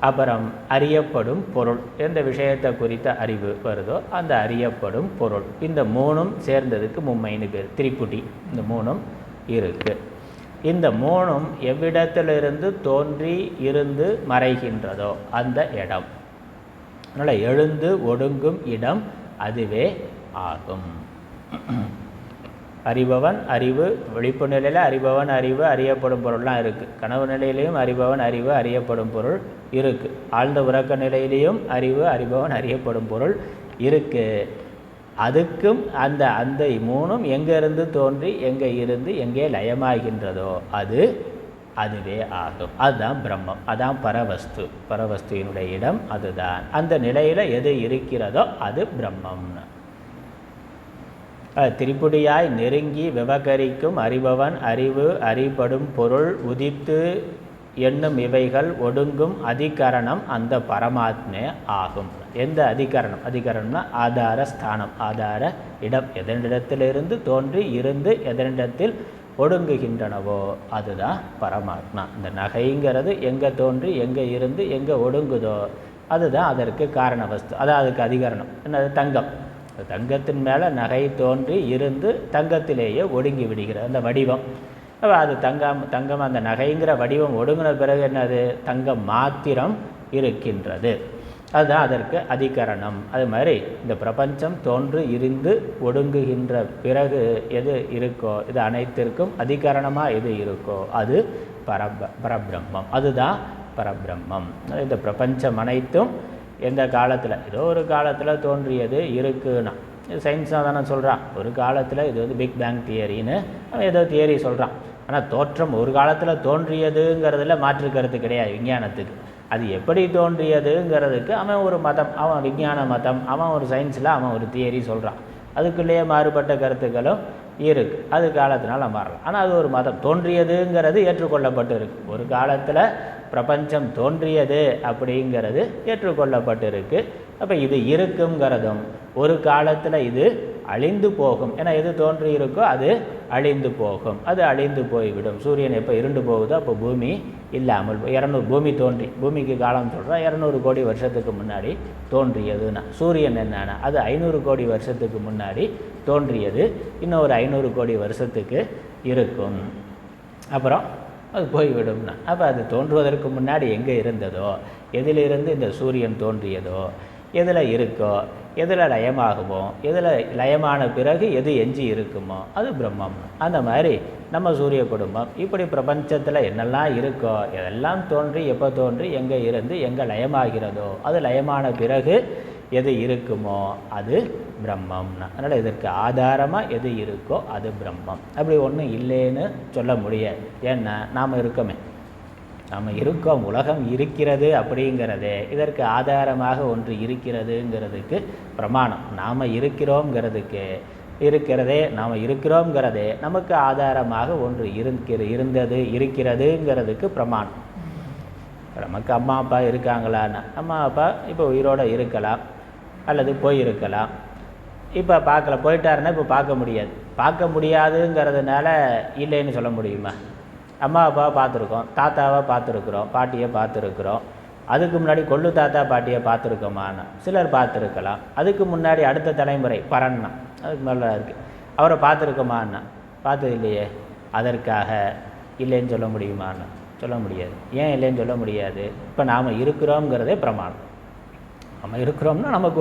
அப்புறம் அறியப்படும் பொருள், எந்த விஷயத்தை குறித்த அறிவு வருதோ அந்த அறியப்படும் பொருள். இந்த மூணும் சேர்ந்ததுக்கு மும்மைன்னு பேர். திரிபுடி இந்த மூணும் இருக்கு. இந்த மூணும் எவ்விடத்திலிருந்து தோன்றி இருந்து மறைகின்றதோ அந்த இடம். அதனால் எழுந்து ஒடுங்கும் இடம் அதுவே ஆகும். அறிபவன் அறிவு, விழிப்பு நிலையில் அறிபவன் அறிவு, அறியப்படும் பொருள்லாம் இருக்குது. கனவு நிலையிலையும் அறிபவன் அறிவு, அறியப்படும் பொருள் இருக்குது. ஆழ்ந்த உறக்க நிலையிலையும் அறிவு, அறிபவன், அறியப்படும் பொருள் இருக்குது. அதுக்கும் அந்த மூணும் எங்கேருந்து தோன்றி எங்கே இருந்து எங்கே லயமாகின்றதோ அதுவே ஆகும். அதுதான் பிரம்மம், அதான் பரவஸ்து. பரவஸ்துவினுடைய இடம் அதுதான். அந்த நிலையில் எது இருக்கிறதோ அது பிரம்மம்னு. திரிபுடியாய் நெருங்கி விவகரிக்கும் அறிபவன் அறிவு, அறிபடும் பொருள், உதித்து எண்ணும் இவைகள் ஒடுங்கும் அதிகரணம் அந்த பரமாத்மே ஆகும். எந்த அதிகரணம்? அதிகரணம்னா ஆதார ஸ்தானம், ஆதார இடம். எதனிடத்திலிருந்து தோன்றி இருந்து எதனிடத்தில் ஒடுங்குகின்றனவோ அதுதான் பரமாத்மா. இந்த நகைங்கிறது எங்கே தோன்றி எங்கே இருந்து எங்கே ஒடுங்குதோ அதுதான் அதற்கு காரண வஸ்து. அதான் அதுக்கு அதிகரணம். என்னது? தங்கம். தங்கத்தின் மேலே நகை தோன்றி இருந்து தங்கத்திலேயே ஒடுங்கி விடுகிறது அந்த வடிவம். அது தங்கம் அந்த நகைங்கிற வடிவம் ஒடுங்கின பிறகு என்னது? தங்கம் மாத்திரம் இருக்கின்றது. அதுதான் அதற்கு அதிகரணம். அது மாதிரி இந்த பிரபஞ்சம் தோன்று இருந்து ஒடுங்குகின்ற பிறகு எது இருக்கோ, இது அனைத்திற்கும் அதிகரணமாக எது இருக்கோ அது பரபிரம்மம். அதுதான் பரபிரம்மம். இந்த பிரபஞ்சம் அனைத்தும் எந்த காலத்தில், ஏதோ ஒரு காலத்தில் தோன்றியது இருக்குன்னா, சயின்ஸாக தானே சொல்கிறான். ஒரு காலத்தில் இது பிக் பேங் தியரின்னு அவன் ஏதோ தியரி சொல்கிறான். ஆனால் தோற்றம் ஒரு காலத்தில் தோன்றியதுங்கிறதுல மாற்று கருத்து கிடையாது விஞ்ஞானத்துக்கு. அது எப்படி தோன்றியதுங்கிறதுக்கு அவன் ஒரு மதம், அவன் விஞ்ஞான மதம், அவன் ஒரு சயின்ஸில் அவன் ஒரு தியரி சொல்கிறான். அதுக்குள்ளேயே மாறுபட்ட கருத்துக்களும் இருக்குது. அது காலத்தினால மாறலாம். ஆனால் அது ஒரு மதம். தோன்றியதுங்கிறது ஏற்றுக்கொள்ளப்பட்டு இருக்குது. ஒரு காலத்தில் பிரபஞ்சம் தோன்றியது அப்படிங்கிறது ஏற்றுக்கொள்ளப்பட்டு இருக்குது. அப்போ இது இருக்குங்கிறதும் ஒரு காலத்தில் இது அழிந்து போகும். ஏன்னா எது தோன்றி இருக்கோ அது அழிந்து போகும், அது அழிந்து போய்விடும். சூரியன் எப்போ இருண்டு போகுதோ அப்போ பூமி இல்லாமல் 200 பூமி தோன்றி, பூமிக்கு காலம் சொல்கிறோம் 200 கோடி வருஷத்துக்கு முன்னாடி தோன்றியதுன்னா, சூரியன் என்னன்னா அது 500 கோடி வருஷத்துக்கு முன்னாடி தோன்றியது, இன்னும் ஒரு 500 கோடி வருஷத்துக்கு இருக்கும், அப்புறம் அது போய்விடும்னா. அப்போ அது தோன்றுவதற்கு முன்னாடி எங்கே இருந்ததோ, எதிலிருந்து இந்த சூரியன் தோன்றியதோ, எதில் இருக்கோ, எதில் லயமாகுமோ, எதில் லயமான பிறகு எது எஞ்சி இருக்குமோ அது பிரம்மம். அந்த மாதிரி நம்ம சூரிய குடும்பம் இப்படி பிரபஞ்சத்தில் என்னெல்லாம் இருக்கோ எதெல்லாம் தோன்றி எப்போ தோன்றி எங்கே இருந்து எங்கே லயமாகிறதோ அது லயமான பிறகு எது இருக்குமோ அது பிரம்மம்னா. அதனால் இதற்கு ஆதாரமாக எது இருக்கோ அது பிரம்மம். அப்படி ஒன்றும் இல்லைன்னு சொல்ல முடியாது. ஏன்னா நாம் இருக்கோமே, நாம் இருக்கோம், உலகம் இருக்கிறது அப்படிங்கிறதே இதற்கு ஆதாரமாக ஒன்று இருக்கிறதுங்கிறதுக்கு பிரமாணம். நாம் இருக்கிறோங்கிறதுக்கு நாம் இருக்கிறோங்கிறதே நமக்கு ஆதாரமாக ஒன்று இருந்தது இருக்கிறதுங்கிறதுக்கு பிரமாணம். நமக்கு அம்மா அப்பா இருக்காங்களான்னா, அம்மா அப்பா இப்போ உயிரோடு இருக்கலாம் அல்லது போயிருக்கலாம். இப்போ பார்க்கல, போயிட்டாருன்னா இப்போ பார்க்க முடியாது. பார்க்க முடியாதுங்கிறதுனால இல்லைன்னு சொல்ல முடியுமா? அம்மா அப்பாவை பார்த்துருக்கோம், தாத்தாவை பார்த்துருக்குறோம், பாட்டியை பார்த்துருக்குறோம். அதுக்கு முன்னாடி கொள்ளு தாத்தா பாட்டியை பார்த்துருக்கோமான்னு சிலர் பார்த்துருக்கலாம். அதுக்கு முன்னாடி அடுத்த தலைமுறை பரன்னா அதுக்கு மேலே இருக்குது, அவரை பார்த்துருக்கோமான்னா பார்த்தது இல்லையே. அதற்காக இல்லைன்னு சொல்ல முடியுமான்னு சொல்ல முடியாது. ஏன் இல்லைன்னு சொல்ல முடியாது? இப்போ நாம் இருக்கிறோங்கிறதே பிரமாணம். நம்ம இருக்கிறோம்னா நமக்கு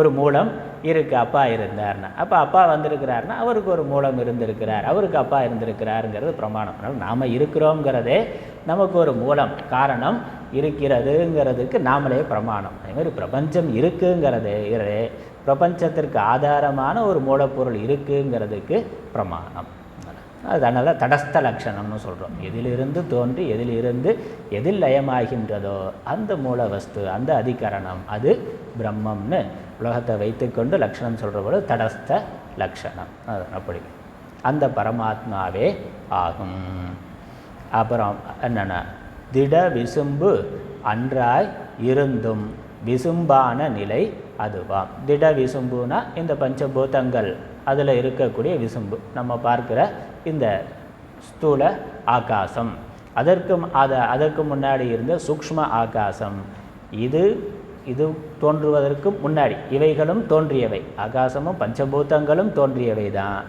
ஒரு மூலம் இருக்குது. அப்பா இருந்தார்னா, அப்போ அப்பா வந்திருக்கிறாருன்னா அவருக்கு ஒரு மூலம் இருந்திருக்கிறார், அவருக்கு அப்பா இருந்திருக்கிறாருங்கிறது பிரமாணம். அதனால் நாம் இருக்கிறோங்கிறதே நமக்கு ஒரு மூலம் காரணம் இருக்கிறதுங்கிறதுக்கு நாமளே பிரமாணம். அதேமாதிரி பிரபஞ்சம் இருக்குங்கிறதே பிரபஞ்சத்திற்கு ஆதாரமான ஒரு மூலப்பொருள் இருக்குங்கிறதுக்கு பிரமாணம். அதனால் தடஸ்த லட்சணம்னு சொல்கிறோம். எதிலிருந்து தோன்றி எதில் லயமாகின்றதோ அந்த மூல வஸ்து, அந்த அதிகரணம், அது பிரம்மம்னு உலகத்தை வைத்துக்கொண்டு லட்சணம் சொல்கிற போது தடஸ்த லட்சணம். அது அப்படி அந்த பரமாத்மாவே ஆகும். அப்புறம் என்னென்னா திட விசும்பு அன்றாய் இருந்தும் விசும்பான நிலை அதுவாம். திட விசும்புனா இந்த பஞ்சபூதங்கள் அதில் இருக்கக்கூடிய விசும்பு, நம்ம பார்க்குற இந்த ஸ்தூல ஆகாசம், அதற்கு முன்னாடி இருந்த சூக்ஷ்ம ஆகாசம், இது தோன்றுவதற்கு முன்னாடி இவைகளும் தோன்றியவை, ஆகாசமும் பஞ்சபூதங்களும் தோன்றியவை தான்.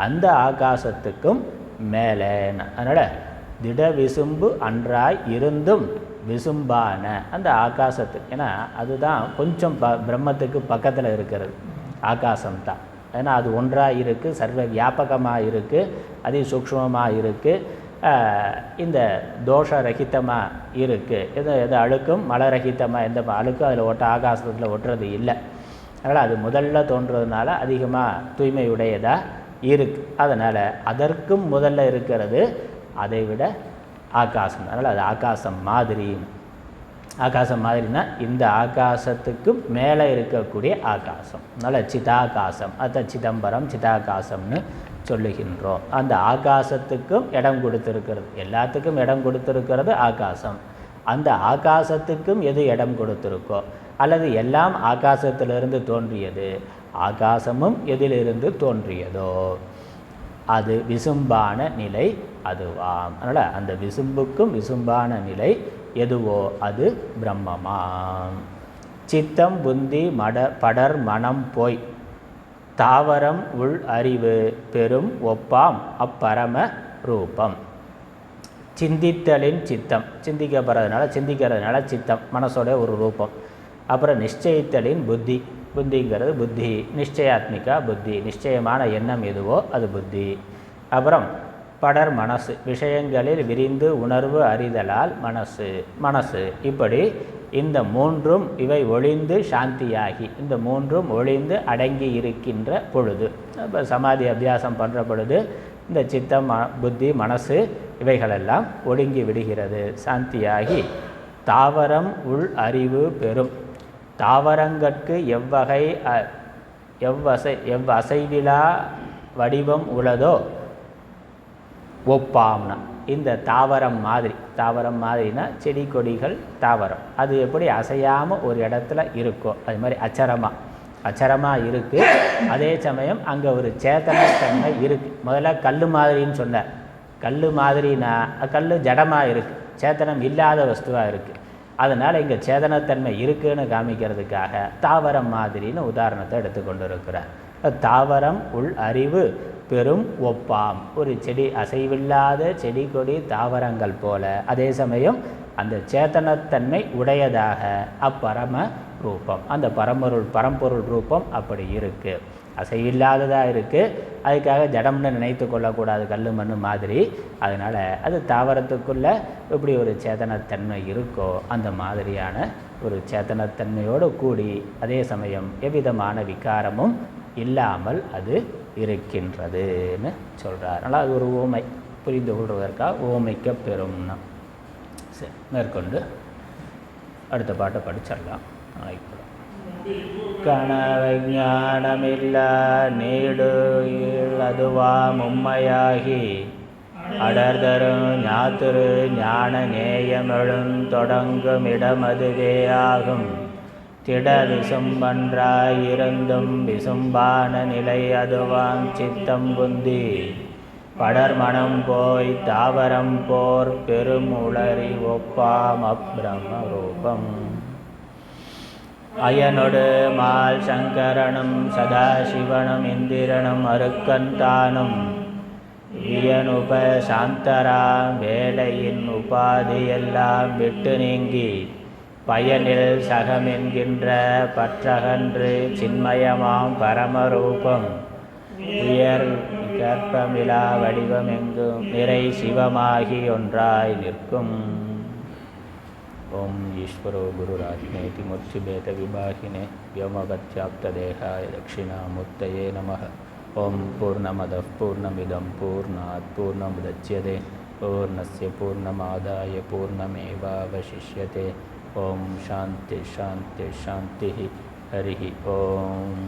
அந்த ஆகாசத்துக்கும் மேலே, அதனால் திட விசும்பு அன்றாய் இருந்தும் விசும்பான அந்த ஆகாசத்துக்கு, ஏன்னா அதுதான் கொஞ்சம் பிரம்மத்துக்கு பக்கத்தில் இருக்கிறது ஆகாசம்தான். ஏன்னா அது ஒன்றாக இருக்குது, சர்வ வியாபகமாக இருக்குது, அதி சூக்ஷ்மமாக இருக்குது, இந்த தோஷரகிதமாக இருக்குது. எது அழுக்கும் மலரகிதமாக எந்த அழுக்கும் அதில் ஆகாசத்தில் ஒட்டுறது இல்லை. அதனால் அது முதல்ல தோன்றதுனால அதிகமாக தூய்மையுடையதாக இருக்குது. அதனால் அதற்கும் முதல்ல இருக்கிறது அதை விட ஆகாசம். அதனால் அது ஆகாசம் மாதிரினா இந்த ஆகாசத்துக்கும் மேலே இருக்கக்கூடிய ஆகாசம். அதனால் சிதாகாசம், அதை சிதம்பரம் சிதாகாசம்னு சொல்லுகின்றோம். அந்த ஆகாசத்துக்கும் இடம் கொடுத்துருக்கிறது, எல்லாத்துக்கும் இடம் கொடுத்துருக்கிறது ஆகாசம். அந்த ஆகாசத்துக்கும் எது இடம் கொடுத்துருக்கோ, அல்லது எல்லாம் ஆகாசத்திலிருந்து தோன்றியது, ஆகாசமும் எதிலிருந்து தோன்றியதோ அது விசும்பான நிலை அதுவாம். அதனால் அந்த விசும்புக்கும் விசும்பான நிலை எதுவோ அது பிரம்மமாம். சித்தம் புந்தி படர் மனம் போய் தாவரம் உள் அறிவு பெரும் ஒப்பாம் அப்பரம ரூபம். சிந்தித்தலின் சித்தம், சிந்திக்கிறதுனால சித்தம் மனசோட ஒரு ரூபம். அப்புறம் நிச்சயித்தலின் புத்தி, புத்திங்கிறது புத்தி, நிச்சயாத்மிகா புத்தி, நிச்சயமான எண்ணம் எதுவோ அது புத்தி. அப்புறம் படர் மனசு, விஷயங்களில் விரிந்து உணர்வு அறிதலால் மனசு. இப்படி இந்த மூன்றும் இவை ஒளிந்து சாந்தியாகி, இந்த மூன்றும் ஒளிந்து அடங்கி இருக்கின்ற பொழுது, இப்போ சமாதி அபியாசம் பண்ணுற பொழுது இந்த சித்தம் புத்தி மனசு இவைகளெல்லாம் ஒடுங்கி விடுகிறது, சாந்தியாகி தாவரம் உள் அறிவு பெறும். தாவரங்கட்கு எவ்வசைவிலா வடிவம் உளதோ ஒப்பாம்னா, இந்த தாவரம் மாதிரினா செடி கொடிகள் தாவரம், அது எப்படி அசையாமல் ஒரு இடத்துல இருக்கோ அது மாதிரி அச்சரமாக இருக்குது. அதே சமயம் அங்கே ஒரு சேத்தனத்தன்மை இருக்குது. முதல்ல கல் மாதிரின்னு சொன்னார். கல் மாதிரினா கல் ஜடமாக இருக்குது, சேத்தனம் இல்லாத வஸ்துவாக இருக்குது. அதனால் இங்கே சேதனத்தன்மை இருக்குதுன்னு காமிக்கிறதுக்காக தாவரம் மாதிரின்னு உதாரணத்தை எடுத்துக்கொண்டு இருக்கிறார். தாவரம் உள் அறிவு பெரும் ஒப்பாம், ஒரு செடி அசைவில்லாத செடி கொடி தாவரங்கள் போல, அதே சமயம் அந்த சேத்தனத்தன்மை உடையதாக அப்பரம ரூபம், அந்த பரம்பொருள் ரூபம் அப்படி இருக்குது. அசைவில்லாததாக இருக்குது, அதுக்காக ஜடம்னு நினைத்து கொள்ளக்கூடாது கல் மண் மாதிரி. அதனால் அது தாவரத்துக்குள்ளே எப்படி ஒரு சேதனத்தன்மை இருக்கோ அந்த மாதிரியான ஒரு சேத்தனத்தன்மையோடு கூடி அதே சமயம் எவ்விதமான விகாரமும் இல்லாமல் அது இருக்கின்றதுன்னு சொல்கிறார். அதனால் அது ஒரு ஊமை, புரிந்து கொள்வதற்காக ஊமைக்க பெறும்னா. சரி, மேற்கொண்டு அடுத்த பாட்டை படிச்சிடலாம். கனவஞானமில்லா நீடு அதுவாம் உம்மையாகி அடர்தரும் ஞாத்துரு ஞான நேயமெழும் தொடங்கும் இடமதுவே ஆகும். திட விசும்பன்றாயிருந்தும் விசும்பான நிலை அதுவாம் சித்தம் புந்தி படர்மணம் போய் தாவரம் போர் பெரும் உளறி ஒப்பாம் அப்ரம ரூபம். அயனொடு மால் சங்கரனும் சதாசிவனும் இந்திரனும் அருக்கந்தானும் வியனுப சாந்தராம் வேலையின் உபாதியெல்லாம் விட்டு நீங்கி பயனில் சகமென்கின்ற பற்றகன்று சின்மயமாம் பரமரூபம் உயர் கற்பமிலா வடிவமெங்கும் நிறை சிவமாகி ஒன்றாய் நிற்கும். ஓம் ஈஸ்வரோ குருராஜ்னேதி மூர்த்திபேத விபாகினே व्योमवत्याप्तदेहाय दक्षिणामूर्तये नमः. ஓம் பூர்ணமதः பூர்ணமிதம் பூர்ணாத் பூர்ணமுதச்யதே பூர்ணஸ்ய பூர்ணமாதாய பூர்ணமேவாவசிஷ்யதே. ஓம் சாந்தி சாந்தி சாந்தி. ஹரி ஓம்.